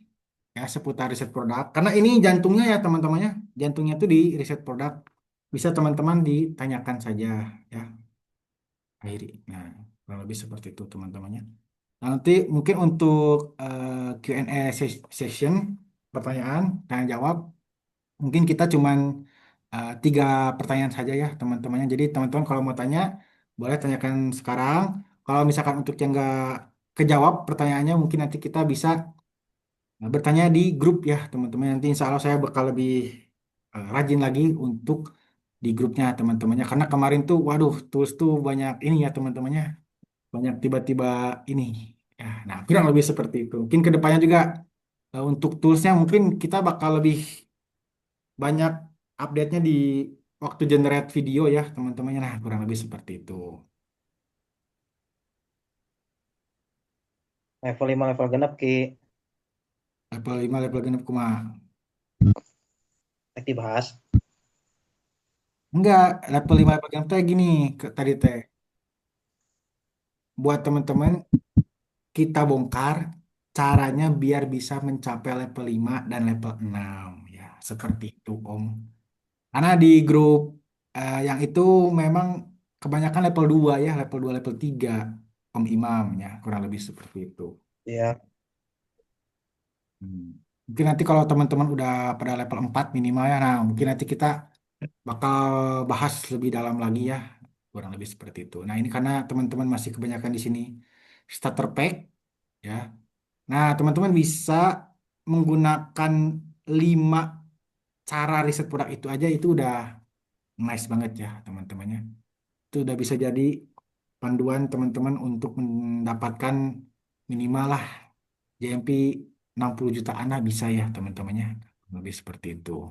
ya seputar riset produk, karena ini jantungnya ya teman-temannya, jantungnya itu di riset produk. Bisa teman-teman ditanyakan saja ya, akhiri. Nah, kurang lebih seperti itu teman-temannya. Nah, nanti mungkin untuk Q&A session, pertanyaan, tanya jawab, mungkin kita cuman 3 pertanyaan saja ya teman-temannya. Jadi teman-teman kalau mau tanya, boleh tanyakan sekarang. Kalau misalkan untuk yang nggak kejawab pertanyaannya, mungkin nanti kita bisa bertanya di grup ya teman-teman. Nanti insya Allah saya bakal lebih rajin lagi untuk di grupnya teman-temannya. Karena kemarin tuh, waduh, tools tuh banyak ini ya teman-temannya. Banyak tiba-tiba ini. Ya, nah, kurang lebih seperti itu. Mungkin ke depannya juga untuk toolsnya mungkin kita bakal lebih banyak update-nya di waktu generate video ya teman-temannya. Nah, kurang lebih seperti itu. Level 5 level genep ki Level 5, level genep kumaha. rek dibahas. Enggak, level 5 level 6 teh gini tadi teh. Buat teman-teman kita bongkar caranya biar bisa mencapai level 5 dan level 6 ya. Seperti itu, Om. Karena di grup yang itu memang kebanyakan level 2 ya, level 2 level 3 Om Imam ya, kurang lebih seperti itu. Iya. Hmm. Mungkin nanti kalau teman-teman udah pada level 4 minimal ya, nah mungkin nanti kita bakal bahas lebih dalam lagi ya, kurang lebih seperti itu. Nah ini karena teman-teman masih kebanyakan di sini starter pack ya. Nah teman-teman bisa menggunakan 5 cara riset produk itu aja itu udah nice banget ya teman-temannya. Itu udah bisa jadi panduan teman-teman untuk mendapatkan minimal lah JMP 60 jutaan lah bisa ya teman-temannya. Lebih seperti itu.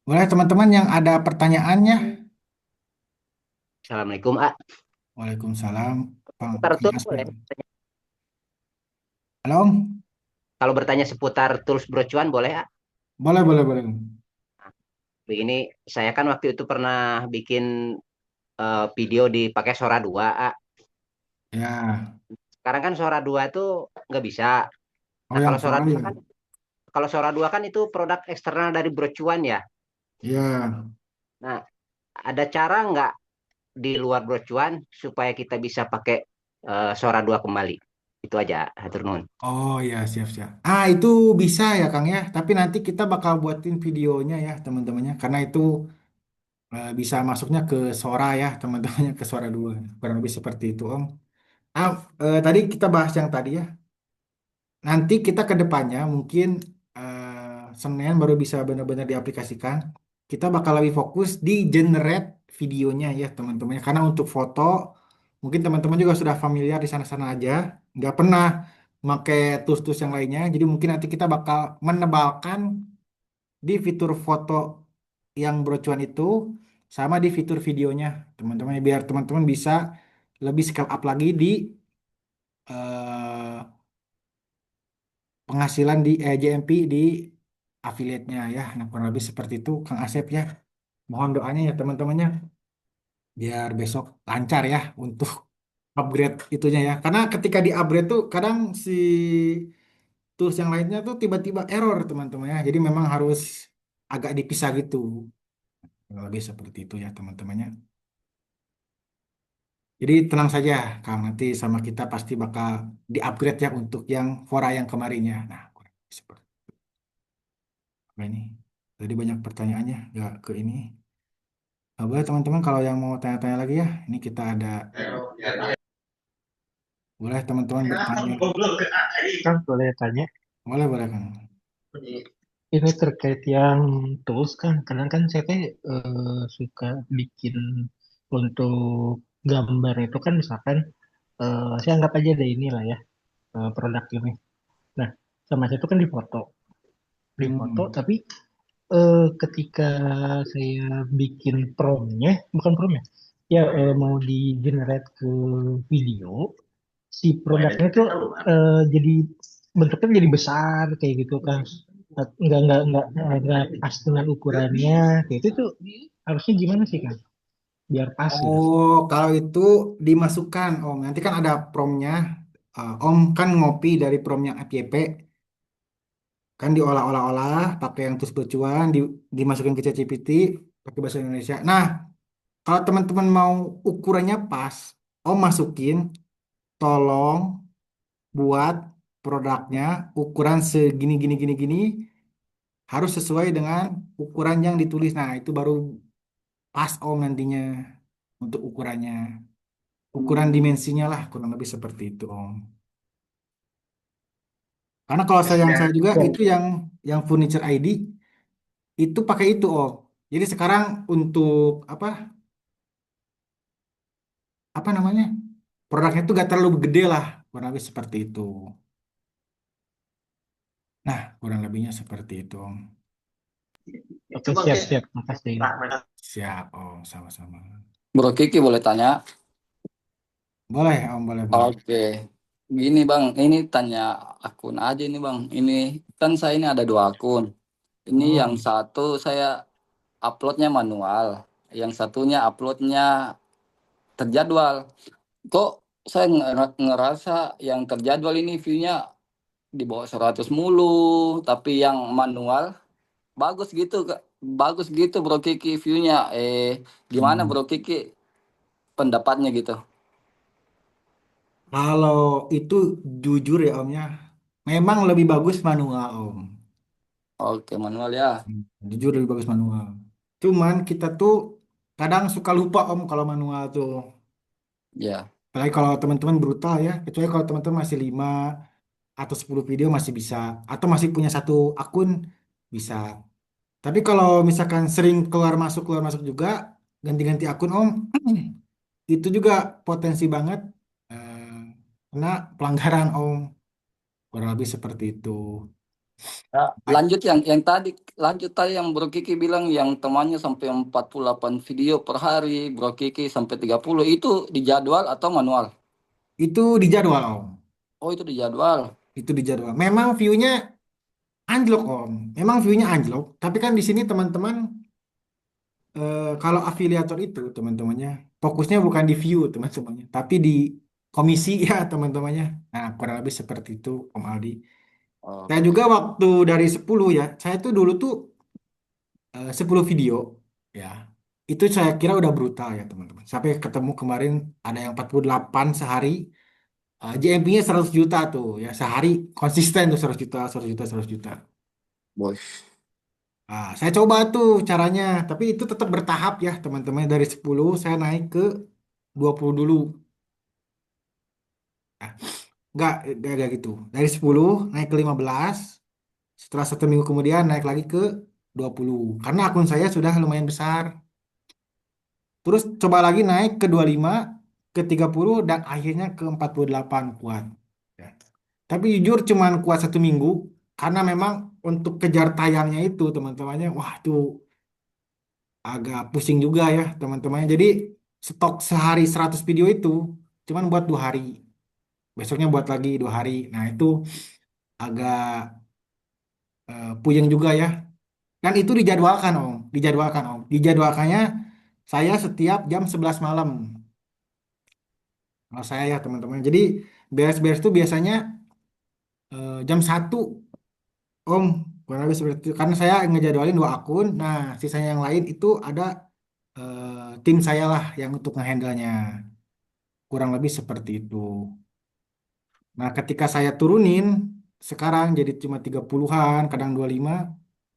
Boleh teman-teman yang ada pertanyaannya? Assalamualaikum, A. Waalaikumsalam. Bang, Seputar Kang tools Asep. boleh. Halo? Om? Kalau bertanya seputar tools brocuan boleh, A. Boleh, boleh, boleh. Begini, saya kan waktu itu pernah bikin video dipakai Sora 2, A. Ya. Sekarang kan Sora 2 itu nggak bisa. Oh Nah, yang kalau Sora suara 2 ya? kan Sora 2 kan itu produk eksternal dari brocuan ya. Ya. Nah, ada cara nggak di luar brocuan supaya kita bisa pakai Sora 2 kembali? Itu aja, hatur nuhun. Oh ya, siap-siap. Ah, itu bisa ya, Kang ya. Tapi nanti kita bakal buatin videonya ya, teman-temannya. Karena itu bisa masuknya ke Sora ya, teman-temannya ke Sora 2. Kurang lebih seperti itu, Om. Ah, tadi kita bahas yang tadi ya. Nanti kita ke depannya mungkin Senin baru bisa benar-benar diaplikasikan. Kita bakal lebih fokus di generate videonya ya teman-teman. Karena untuk foto mungkin teman-teman juga sudah familiar di sana-sana aja. Nggak pernah pakai tools-tools yang lainnya. Jadi mungkin nanti kita bakal menebalkan di fitur foto yang brocuan itu sama di fitur videonya teman-teman. Biar teman-teman bisa lebih scale up lagi di eh, penghasilan di JMP di affiliate-nya ya. Nah, kurang lebih seperti itu Kang Asep ya. Mohon doanya ya teman-temannya biar besok lancar ya untuk upgrade itunya ya. Karena ketika di upgrade tuh kadang si tools yang lainnya tuh tiba-tiba error teman-teman ya. Jadi memang harus agak dipisah gitu. Kurang lebih seperti itu ya teman-temannya. Jadi tenang saja Kang, nanti sama kita pasti bakal di-upgrade ya untuk yang Fora yang kemarinnya. Nah, kurang lebih seperti apa ini. Tadi banyak pertanyaannya, nggak ke ini. Boleh teman-teman kalau yang mau tanya-tanya lagi ya, ini kita ada, boleh teman-teman bertanya. Kan boleh tanya. Boleh, boleh kan. Ini terkait yang tools kan, kadang kan saya teh suka bikin untuk gambar itu kan misalkan saya anggap aja ada inilah ya produk ini. Nah, sama saya itu kan di foto Hmm. tapi ketika saya bikin promnya, bukan promnya, ya mau di generate ke video, si produknya tuh jadi bentuknya jadi besar kayak gitu kan. Nggak pas dengan ukurannya kayak itu tuh harusnya gimana sih kan biar pas gitu. Oh, kalau itu dimasukkan, Om. Nanti kan ada promnya. Om kan ngopi dari prom yang FYP, kan diolah-olah-olah, pakai yang terus bercuan, dimasukin ke ChatGPT, pakai bahasa Indonesia. Nah, kalau teman-teman mau ukurannya pas, Om masukin, tolong buat produknya ukuran segini gini gini gini harus sesuai dengan ukuran yang ditulis. Nah, itu baru pas Om nantinya untuk ukurannya. Ukuran dimensinya lah kurang lebih seperti itu Om. Karena kalau saya yang saya juga Ya, itu yang furniture ID itu pakai itu Om. Jadi sekarang untuk apa namanya? Produknya itu gak terlalu gede lah, kurang lebih seperti itu. Nah, kurang lebihnya seperti itu Om. oke, siap siap, makasih. Siap Om, sama-sama. Bro Kiki boleh tanya? Boleh Om, boleh boleh. Oke. Gini Bang, ini tanya akun aja ini Bang. Ini kan saya ini ada dua akun. Ini yang Hmm. satu saya uploadnya manual, yang satunya uploadnya terjadwal. Kok saya ngerasa yang terjadwal ini view-nya di bawah 100 mulu, tapi yang manual bagus gitu, Kak. Bagus gitu Bro Kiki view-nya. Gimana Hmm. Bro Kiki pendapatnya gitu? Kalau itu jujur ya Om ya, memang lebih bagus manual Om. Oke, manual ya. Jujur lebih bagus manual. Cuman kita tuh kadang suka lupa Om kalau manual tuh. Ya. Apalagi kalau teman-teman brutal ya, kecuali kalau teman-teman masih 5 atau 10 video masih bisa, atau masih punya satu akun bisa. Tapi kalau misalkan sering keluar masuk juga, ganti-ganti akun Om, itu juga potensi banget eh, kena pelanggaran Om. Kurang lebih seperti itu. Ya, lanjut tadi yang Bro Kiki bilang yang temannya sampai 48 video per hari, Bro Kiki sampai 30 itu dijadwal atau manual? Itu dijadwal Om. Oh, itu dijadwal. Itu dijadwal. Memang view-nya anjlok Om. Memang view-nya anjlok. Tapi kan di sini teman-teman kalau afiliator itu teman-temannya fokusnya bukan di view teman-temannya, tapi di komisi ya teman-temannya. Nah, kurang lebih seperti itu Om Aldi. Saya juga Oke. waktu dari 10 ya, saya tuh dulu tuh 10 video ya. Itu saya kira udah brutal ya teman-teman. Sampai ketemu kemarin ada yang 48 sehari, JMP-nya 100 juta tuh ya sehari konsisten tuh 100 juta, 100 juta, 100 juta. Bos. Nah, saya coba tuh caranya, tapi itu tetap bertahap ya teman-teman. Dari 10 saya naik ke 20 dulu. Nah, enggak gitu. Dari 10 naik ke 15. Setelah 1 minggu kemudian naik lagi ke 20. Karena akun saya sudah lumayan besar. Terus coba lagi naik ke 25, ke 30, dan akhirnya ke 48 kuat. Ya. Tapi jujur cuman kuat 1 minggu. Karena memang untuk kejar tayangnya itu teman-temannya, wah itu agak pusing juga ya teman-temannya. Jadi stok sehari 100 video itu cuman buat 2 hari. Besoknya buat lagi 2 hari. Nah itu agak puyeng juga ya. Dan itu dijadwalkan Om. Dijadwalkan Om. Dijadwalkannya saya setiap jam 11 malam. Kalau saya ya teman-teman. Jadi beres-beres itu biasanya jam 1 Om. Kurang lebih seperti itu. Karena saya ngejadwalin 2 akun. Nah sisanya yang lain itu ada tim saya lah yang untuk ngehandle-nya. Kurang lebih seperti itu. Nah, ketika saya turunin sekarang jadi cuma 30-an, kadang 25.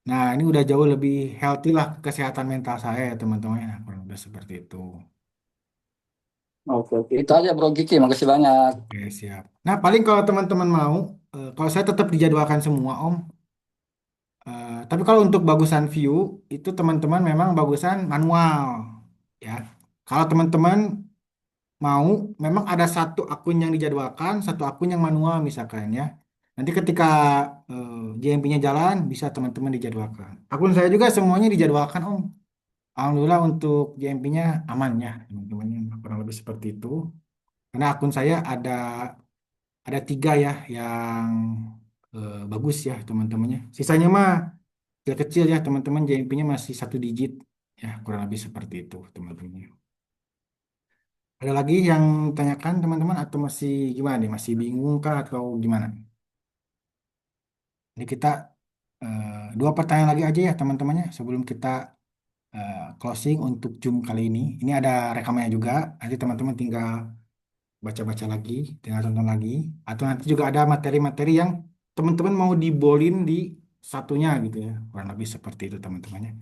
Nah, ini udah jauh lebih healthy lah kesehatan mental saya ya, teman-teman. Nah, kurang lebih seperti itu. Oke, oke. Itu aja Bro Kiki, makasih banyak. Oke, siap. Nah, paling kalau teman-teman mau, kalau saya tetap dijadwalkan semua, Om. Tapi kalau untuk bagusan view, itu teman-teman memang bagusan manual, ya. Kalau teman-teman mau memang ada satu akun yang dijadwalkan, satu akun yang manual misalkan ya. Nanti ketika JMP-nya jalan bisa teman-teman dijadwalkan. Akun saya juga semuanya dijadwalkan Om. Alhamdulillah untuk JMP-nya aman ya teman-teman. Kurang lebih seperti itu. Karena akun saya ada 3 ya yang bagus ya teman-temannya. Sisanya mah kecil-kecil ya teman-teman. JMP-nya masih 1 digit ya kurang lebih seperti itu teman-teman. Ada lagi yang tanyakan teman-teman atau masih gimana nih? Masih bingung kah atau gimana? Ini kita 2 pertanyaan lagi aja ya teman-temannya sebelum kita closing untuk Zoom kali ini. Ini ada rekamannya juga. Nanti teman-teman tinggal baca-baca lagi, tinggal tonton lagi. Atau nanti juga ada materi-materi yang teman-teman mau dibolin di satunya gitu ya. Kurang lebih seperti itu teman-temannya.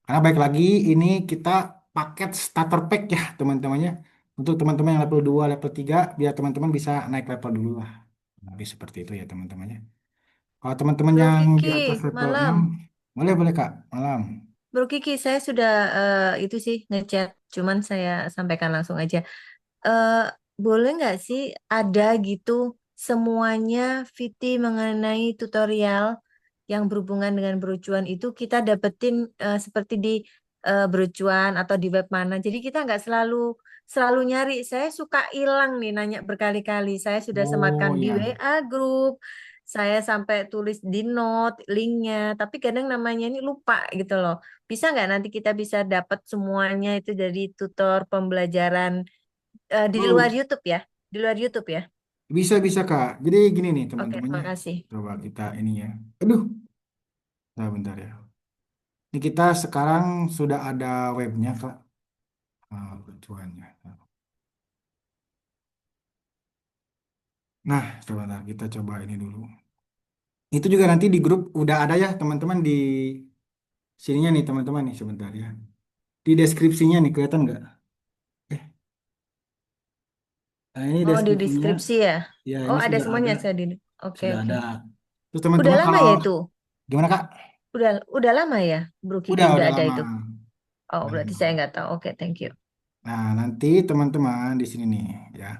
Karena baik lagi ini kita paket starter pack ya teman-temannya. Untuk teman-teman yang level 2 level 3 biar teman-teman bisa naik level dulu lah. Lebih seperti itu ya teman-temannya. Kalau teman-teman Bro yang di Kiki, atas level 6 malam. boleh boleh Kak, malam. Bro Kiki, saya sudah itu sih ngechat, cuman saya sampaikan langsung aja. Eh, Boleh nggak sih ada gitu semuanya VT mengenai tutorial yang berhubungan dengan berucuan itu kita dapetin seperti di berucuan atau di web mana. Jadi kita nggak selalu selalu nyari. Saya suka hilang nih nanya berkali-kali. Saya sudah sematkan Oh di ya. WA grup. saya sampai tulis di note linknya, tapi kadang namanya ini lupa gitu loh. Bisa nggak nanti kita bisa dapat semuanya itu dari tutor pembelajaran di luar Oh, YouTube ya? Di luar YouTube ya? bisa bisa Kak. Jadi gini nih Oke, teman-temannya. makasih. Coba kita ini ya. Aduh, nah bentar ya. Ini kita sekarang sudah ada webnya Kak. Kecuannya. Nah, sebentar kita coba ini dulu. Itu juga nanti di grup udah ada ya teman-teman di sininya nih teman-teman nih sebentar ya. Di deskripsinya nih kelihatan nggak? Eh, nah ini Oh, di deskripsinya. deskripsi ya? Ya Oh, ini ada sudah ada, semuanya saya di. Oke, sudah oke. ada. Terus Udah teman-teman lama kalau ya itu? gimana Kak? Udah lama ya, Bro Kiki udah Udah ada lama. itu. Oh, berarti saya Nah, nggak tahu. Oke, thank you. nah, nanti teman-teman di sini nih ya.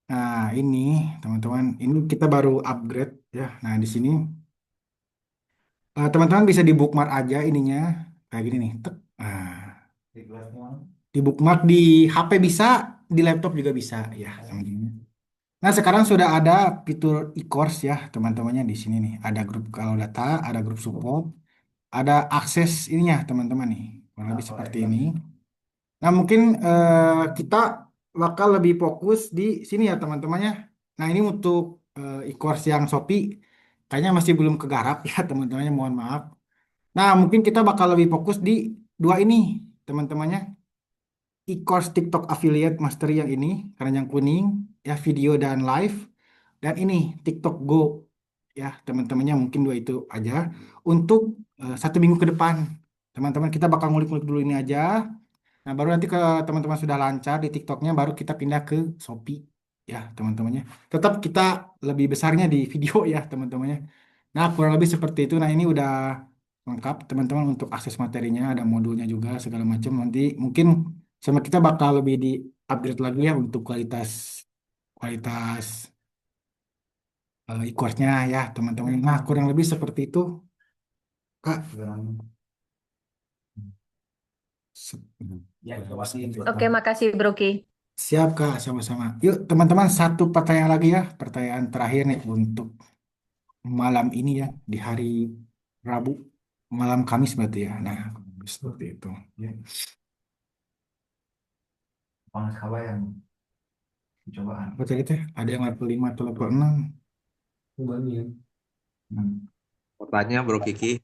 Nah, ini teman-teman, ini kita baru upgrade ya. Nah, di sini teman-teman bisa di bookmark aja ininya kayak gini nih. Tek. Di bookmark di HP bisa, di laptop juga bisa ya sama gini. Nah, sekarang sudah ada fitur e-course ya, teman-temannya di sini nih. Ada grup kalau data, ada grup support, ada akses ininya, teman-teman nih. Kurang lebih seperti ini. Nah, mungkin kita bakal lebih fokus di sini ya, teman-temannya. Nah, ini untuk e-course yang Shopee kayaknya masih belum kegarap ya, teman-temannya. Mohon maaf. Nah, mungkin kita bakal lebih fokus di dua ini, teman-temannya. E-course TikTok Affiliate Mastery yang ini, karena yang kuning, ya video dan live. Dan ini TikTok Go, ya teman-temannya mungkin dua itu aja. Untuk 1 minggu ke depan, teman-teman kita bakal ngulik-ngulik dulu ini aja. Nah baru nanti ke teman-teman sudah lancar di TikToknya, baru kita pindah ke Shopee, ya teman-temannya. Tetap kita lebih besarnya di video ya teman-temannya. Nah kurang lebih seperti itu. Nah ini udah lengkap teman-teman untuk akses materinya, ada modulnya juga segala macam. Nanti mungkin sama kita bakal lebih di upgrade lagi ya untuk kualitas kualitas e-course-nya ya teman-teman. Nah kurang lebih seperti itu Kak. Ya, Oke, makasih Bro Ki. siap Kak, sama-sama. Yuk teman-teman satu pertanyaan lagi ya, pertanyaan terakhir nih untuk malam ini ya, di hari Rabu, malam Kamis berarti ya. Nah seperti itu. Ya. Panas kawa yang cobaan. Apa tadi teh? Ada yang level 5 atau level 6? Pertanyaan Bro Kiki,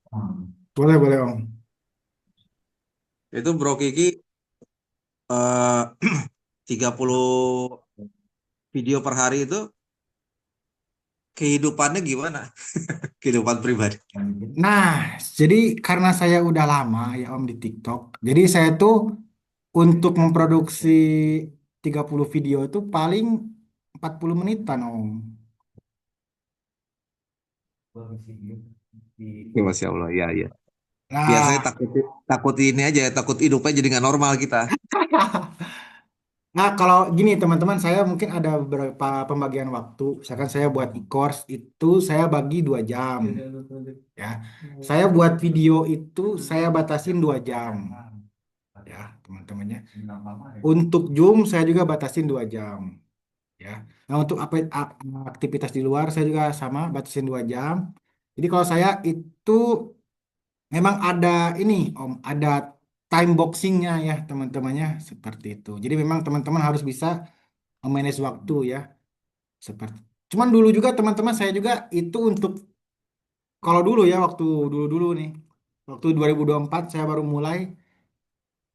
Boleh, boleh Om. itu Bro Kiki 30 video per hari itu kehidupannya gimana? Kehidupan pribadi. Nah, jadi karena saya udah lama ya Om di TikTok, jadi saya tuh untuk memproduksi 30 video itu paling 40 menitan Om. Ya, Masya Allah, ya, ya. Biasanya Nah, takut takut ini aja, takut hidupnya jadi nggak normal kita. nah kalau gini teman-teman, saya mungkin ada beberapa pembagian waktu. Misalkan saya buat e-course itu saya bagi 2 jam, ya. Saya buat video itu saya batasin 2 jam, ya teman-temannya. Untuk Zoom saya juga batasin 2 jam, ya. Nah untuk aktivitas di luar saya juga sama batasin 2 jam. Jadi kalau saya itu memang ada ini Om, ada time boxingnya ya teman-temannya seperti itu. Jadi memang teman-teman harus bisa memanage waktu ya. Seperti. Cuman dulu juga teman-teman saya juga itu untuk kalau dulu ya waktu dulu-dulu nih. Waktu 2024 saya baru mulai.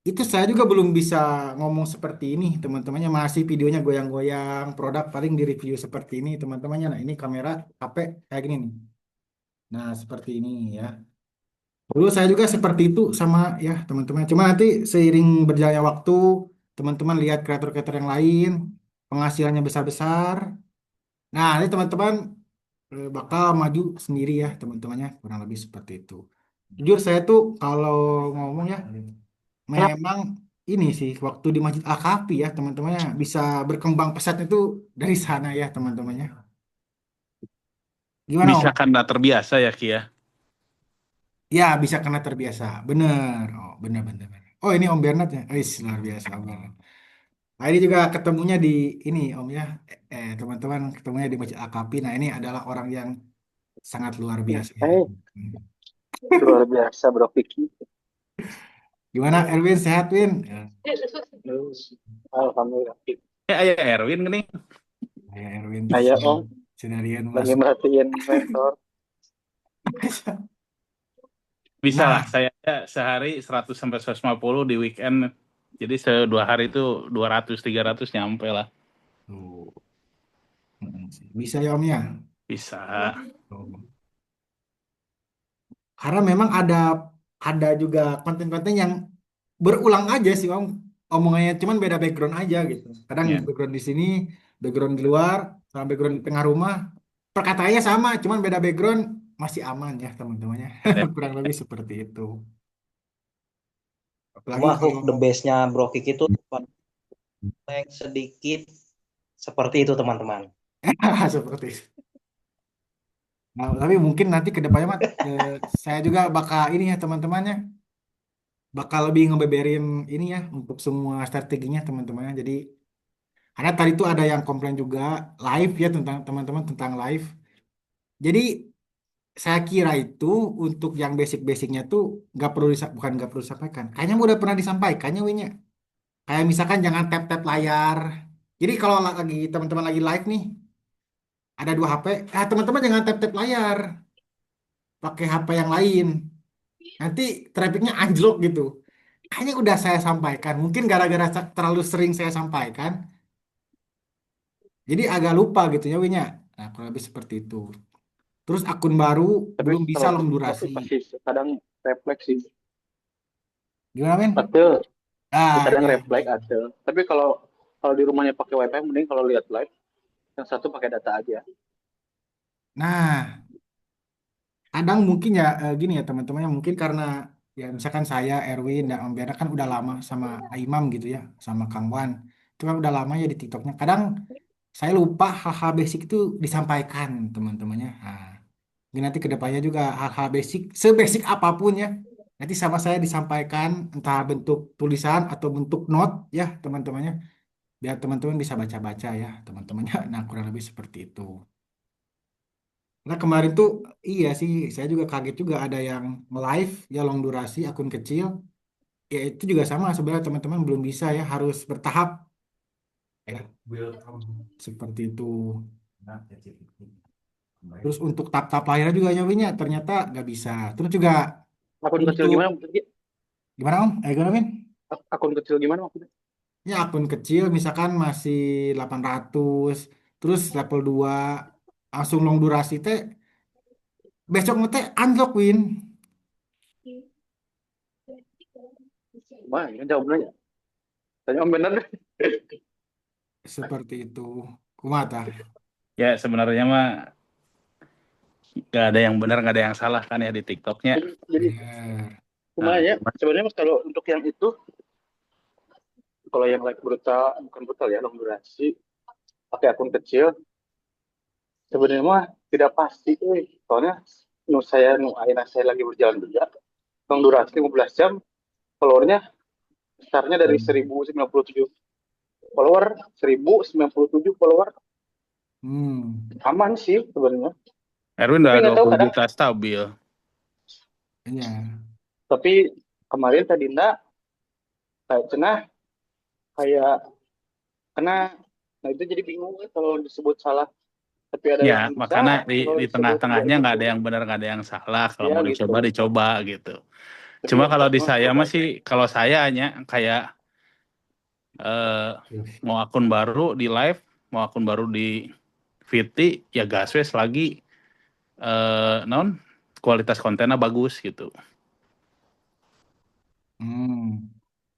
Itu saya juga belum bisa ngomong seperti ini teman-temannya, masih videonya goyang-goyang, produk paling di review seperti ini teman-temannya. Nah, ini kamera HP kayak gini nih. Nah, seperti ini ya. Dulu saya juga seperti itu sama ya teman-teman. Cuma nanti seiring berjalannya waktu, teman-teman lihat kreator-kreator yang lain, penghasilannya besar-besar. Nah, ini teman-teman bakal maju sendiri ya teman-temannya. Kurang lebih seperti itu. Jujur saya tuh kalau ngomong ya, memang ini sih waktu di Masjid Al-Kahfi ya teman-temannya bisa berkembang pesat itu dari sana ya teman-temannya. Gimana Bisa Om? karena terbiasa ya Ki ya. Ya, bisa karena terbiasa. Bener. Oh, bener, bener, bener. Oh, ini Om Bernard ya. Luar biasa Om Bernard. Nah, ini juga ketemunya di ini Om ya. Teman-teman ketemunya di Masjid Al-Kahfi. Nah, ini adalah orang yang sangat luar biasa ya. Eh, luar biasa Bro Vicky. Gimana Erwin, sehat Win? Alhamdulillah. Ayah Erwin nih. Ya Erwin Ayah Om Sinarian lagi masuk. merhatiin mentor. Bisa lah, Nah, saya sehari 100 sampai 150 di weekend. Jadi 2 hari itu 200 300 nyampe lah. tuh. Bisa ya Om ya? Bisa. Tuh. Karena memang ada juga konten-konten yang berulang aja sih Om. Omongannya cuman beda background aja gitu. Kadang Ya. background di sini, background di luar, sama background di tengah rumah. Perkataannya sama, cuman beda background masih aman ya teman-temannya. Ya. Kurang lebih seperti itu. Apalagi Cuma kalau hook the base-nya Bro Kiki itu yang sedikit seperti itu teman-teman. seperti itu. Nah, tapi mungkin nanti ke depannya Mat, saya juga bakal ini ya teman-temannya, bakal lebih ngebeberin ini ya untuk semua strateginya teman-temannya. Jadi karena tadi tuh ada yang komplain juga live ya tentang teman-teman tentang live. Jadi saya kira itu untuk yang basic-basicnya tuh bukan nggak perlu disampaikan. Kayaknya udah pernah disampaikan ya Winya. Kayak misalkan jangan tap-tap layar. Jadi kalau lagi teman-teman lagi live nih, ada dua HP, teman-teman jangan tap-tap layar, pakai HP yang lain. Nanti trafficnya anjlok gitu. Kayaknya udah saya sampaikan. Mungkin gara-gara terlalu sering saya sampaikan, jadi agak lupa gitu ya Winya. Nah, kurang lebih seperti itu. Terus akun baru Tapi belum bisa kalau long tapi durasi. pasti kadang refleks sih. Gimana men? Betul. Kadang Iya. refleks ada. Tapi kalau kalau di rumahnya pakai WiFi mending kalau lihat live yang satu pakai data aja. Nah, kadang mungkin ya gini ya teman-teman ya mungkin karena ya misalkan saya Erwin dan Om Bera kan udah lama sama Imam gitu ya sama Kang Wan itu kan udah lama ya di TikToknya kadang saya lupa hal-hal basic itu disampaikan teman-temannya. Nah, ini nanti kedepannya juga hal-hal basic sebasic apapun ya nanti sama saya disampaikan entah bentuk tulisan atau bentuk note ya teman-temannya biar teman-teman bisa baca-baca ya teman-temannya. Nah kurang lebih seperti itu. Nah kemarin tuh iya sih saya juga kaget juga ada yang live ya long durasi akun kecil ya itu juga sama sebenarnya teman-teman belum bisa ya harus bertahap ya seperti itu. Terus untuk tap-tap layar juga nyawinya ternyata nggak bisa. Terus juga Akun kecil untuk gimana maksudnya? gimana Om? Gimana Min? Akun kecil gimana maksudnya? Ya akun kecil misalkan masih 800 terus level 2 langsung long durasi teh besok teh unlock Win Wah, ini jawabannya. Tanya Om bener deh. seperti itu. Kumata. Ya sebenarnya mah nggak ada yang benar nggak ada yang salah kan ya di TikToknya. Jadi cuma Nah, ya sebenarnya Mas, kalau untuk yang itu kalau yang like brutal bukan brutal ya long durasi pakai akun kecil sebenarnya mah tidak pasti soalnya akhirnya saya lagi berjalan juga long durasi 15 jam followernya startnya dari 1097 follower 1097 follower aman sih sebenarnya. Erwin Tapi udah nggak tahu 20 kadang juta stabil. Iya. tapi kemarin tadi enggak kayak cenah kayak kena nah itu jadi bingung kalau disebut salah tapi ada Ya, yang bisa makanya kalau di disebut tengah-tengahnya tidak nggak ada gitu yang benar nggak ada yang salah. Kalau ya mau gitu. dicoba gitu. Tapi Cuma ya kalau di memang saya coba masih kalau saya hanya kayak mau akun baru di live, mau akun baru di VT, ya gaswes lagi non kualitas kontennya bagus gitu.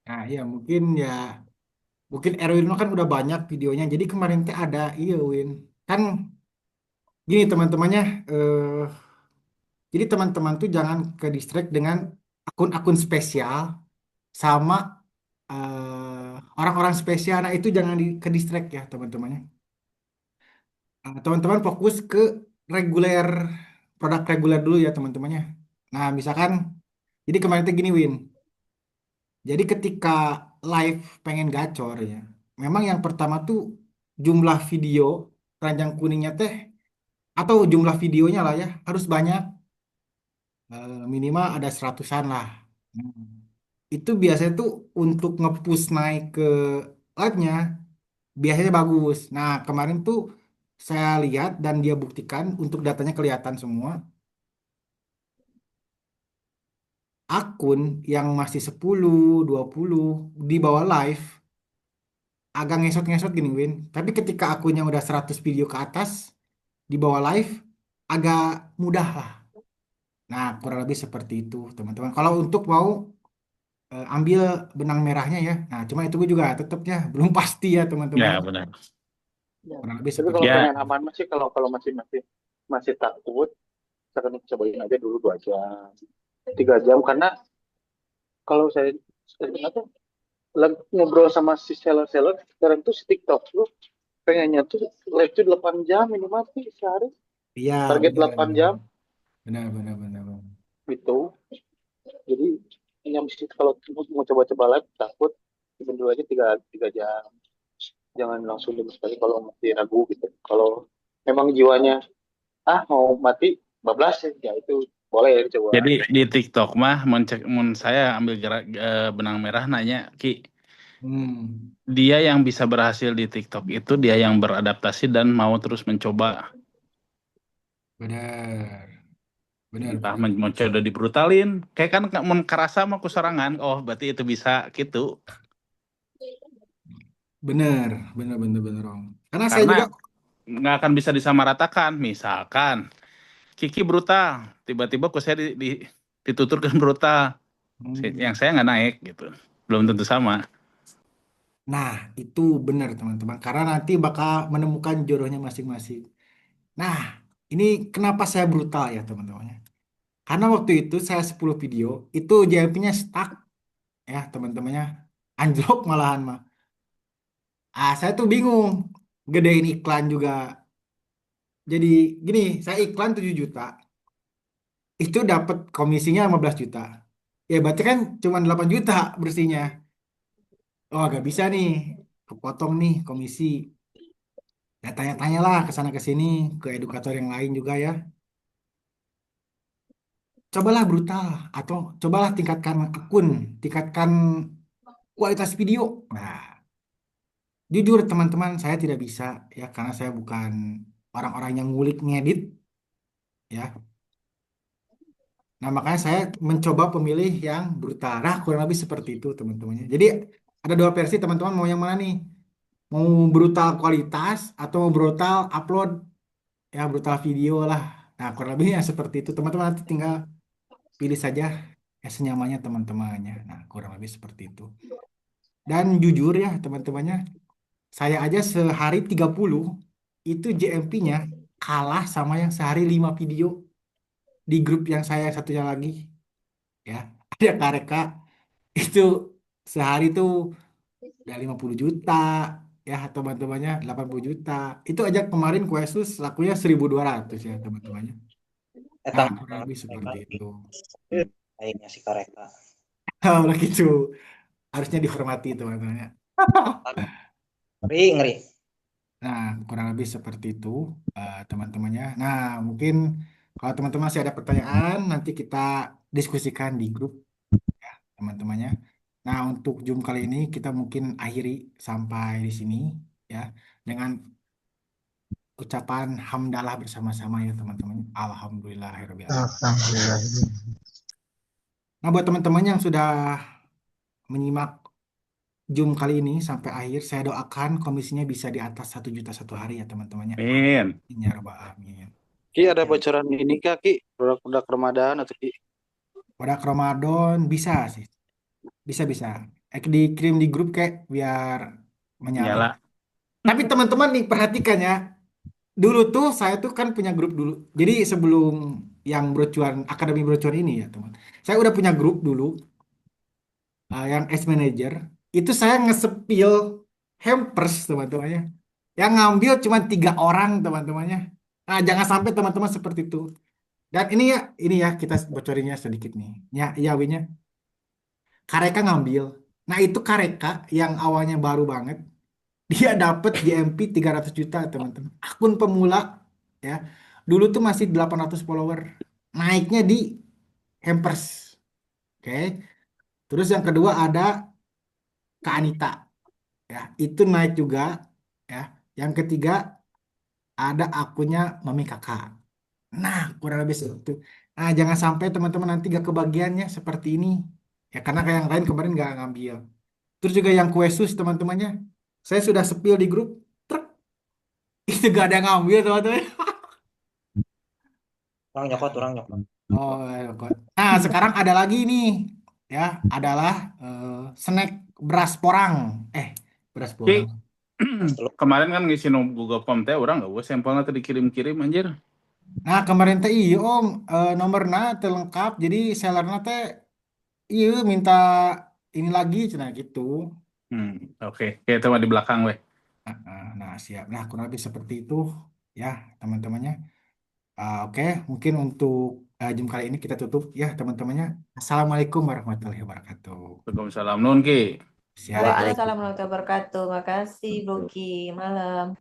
Nah, iya mungkin Erwin kan udah banyak videonya. Jadi kemarin teh ada iya Win. Kan gini teman-temannya jadi teman-teman tuh jangan ke distract dengan akun-akun spesial sama orang-orang spesial. Nah, itu jangan ke distract ya teman-temannya. Teman-teman fokus ke reguler produk reguler dulu ya teman-temannya. Nah, misalkan jadi kemarin tuh gini Win. Jadi ketika live pengen gacor ya, memang yang pertama tuh jumlah video keranjang kuningnya teh atau jumlah videonya lah ya harus banyak. Minimal ada seratusan lah. Hmm. Itu biasanya tuh untuk nge-push naik ke live-nya biasanya bagus. Nah, kemarin tuh saya lihat dan dia buktikan untuk datanya kelihatan semua. Akun yang masih 10, 20 di bawah live agak ngesot-ngesot gini Win. Tapi ketika akunnya udah 100 video ke atas di bawah live agak mudah lah. Nah, kurang lebih seperti itu, teman-teman. Kalau untuk mau ambil benang merahnya ya. Nah, cuma itu juga tetapnya belum pasti ya, teman-teman. Ya, benar. Ya. Kurang lebih Tapi seperti kalau itu. Ya, pengen aman masih kalau masih takut, saya akan cobain aja dulu 2 jam, 3 jam karena kalau saya dengar tuh lagi ngobrol sama si seller sekarang tuh si TikTok tuh pengennya tuh live tuh 8 jam minimal sih sehari, Iya, target benar, 8 benar. jam Benar, benar, benar, benar. gitu. Jadi yang mesti kalau mau coba-coba live takut simpen dulu aja 3 jam, jangan langsung sekali kalau masih ragu gitu. Kalau memang jiwanya mau mati bablas ya itu boleh coba. jadi di TikTok mah saya ambil benang merah nanya Ki, Hmm, dia yang bisa berhasil di TikTok itu dia yang beradaptasi dan mau terus mencoba. benar, benar, Entah benar. mau coba dibrutalin, kayak kan mun kerasa mau kusorangan, oh berarti itu bisa gitu. Benar, benar, benar, benar, Om. Karena saya Karena juga, nggak akan bisa disamaratakan. Misalkan Kiki brutal, tiba-tiba kok saya dituturkan brutal, yang hmm, saya nggak naik gitu, belum tentu sama. nah itu benar, teman-teman. Karena nanti bakal menemukan jodohnya masing-masing. Nah, ini kenapa saya brutal ya, teman-teman. Karena waktu itu saya 10 video, itu JMP-nya stuck ya, teman-temannya. Anjlok malahan mah. Saya tuh bingung. Gedein iklan juga. Jadi gini, saya iklan 7 juta. Itu dapat komisinya 15 juta. Ya berarti kan cuma 8 juta bersihnya. Oh agak bisa nih. Kepotong nih komisi. Ya tanya-tanya lah ke sana ke sini. Ke edukator yang lain juga ya. Cobalah brutal. Atau cobalah tingkatkan akun. Tingkatkan kualitas video. Nah, jujur teman-teman saya tidak bisa. Ya karena saya bukan orang-orang yang ngulik ngedit. Ya. Nah, makanya saya mencoba pemilih yang brutal. Nah, kurang lebih seperti itu, teman-temannya. Jadi, ada dua versi, teman-teman. Mau yang mana nih? Mau brutal kualitas atau mau brutal upload? Ya, brutal video lah. Nah, kurang lebihnya seperti itu. Teman-teman nanti tinggal pilih saja ya senyamannya teman-temannya. Nah, kurang lebih seperti itu. Dan jujur ya, teman-temannya, saya aja sehari 30 itu JMP-nya kalah sama yang sehari 5 video di grup yang saya satunya lagi. Ya, ada Kareka itu sehari tuh udah 50 juta ya teman-temannya 80 juta itu aja kemarin Questus lakunya 1.200 ya teman-temannya. Nah Eta kurang lebih mereka seperti itu. Hmm. kayaknya si Kareka. Kalau gitu harusnya dihormati teman-temannya. Ngeri, ngeri. Nah kurang lebih seperti itu teman-temannya. Nah mungkin kalau teman-teman masih ada pertanyaan nanti kita diskusikan di grup teman-temannya. Nah, untuk Zoom kali ini kita mungkin akhiri sampai di sini ya dengan ucapan hamdalah bersama-sama ya teman-teman. Alhamdulillahirrahmanirrahim. Alhamdulillah. Nah, buat teman-teman yang sudah menyimak Zoom kali ini sampai akhir, saya doakan komisinya bisa di atas 1 juta satu hari ya teman-temannya. Amin. Amin ya rabbal alamin. Ki ada bocoran ini kak Ki produk-produk Ramadan atau Ki? Pada Ramadan bisa sih. Bisa-bisa. Dikirim di grup kayak biar menyala. Nyala. Tapi teman-teman nih perhatikan ya. Dulu tuh saya tuh kan punya grup dulu. Jadi sebelum yang brocuan Akademi Brocuan ini ya teman. Saya udah punya grup dulu yang Ads Manager. Itu saya ngesepil hampers teman-temannya. Yang ngambil cuma 3 orang teman-temannya. Nah jangan sampai teman-teman seperti itu. Dan ini ya kita bocorinnya sedikit nih. Ya, iya Winya. Kareka ngambil. Nah itu Kareka yang awalnya baru banget. Dia dapat GMP 300 juta teman-teman. Akun pemula ya Dulu tuh masih 800 follower. Naiknya di Hampers. Oke. Terus yang kedua ada Kak Anita. Ya, itu naik juga. Ya. Yang ketiga ada akunnya Mami Kakak. Nah, kurang lebih seperti itu. Nah, jangan sampai teman-teman nanti gak kebagiannya seperti ini. Ya, karena kayak yang lain kemarin gak ngambil. Terus juga yang kue sus teman-temannya. Saya sudah spill di grup. Truk. Itu gak ada yang ngambil teman-teman. Orang nyokot. Oh, ya, kok. Nah, sekarang ada lagi nih. Ya, adalah snack beras porang. Beras Ki, porang. kemarin kan ngisi no Google Form teh orang nggak gue sampelnya tadi dikirim-kirim anjir. Nah, kemarin teh iya Om, nomornya teh lengkap. Jadi sellernya teh iya minta ini lagi cenah gitu. Oke. Kayak itu mah di belakang weh. Nah, siap. Nah, kurang lebih seperti itu ya, teman-temannya. Oke, mungkin untuk jam kali ini kita tutup ya, teman-temannya. Assalamualaikum warahmatullahi wabarakatuh. Waalaikumsalam nun Ki. Siap. Waalaikumsalam warahmatullahi wabarakatuh. Makasih, Boki. Malam.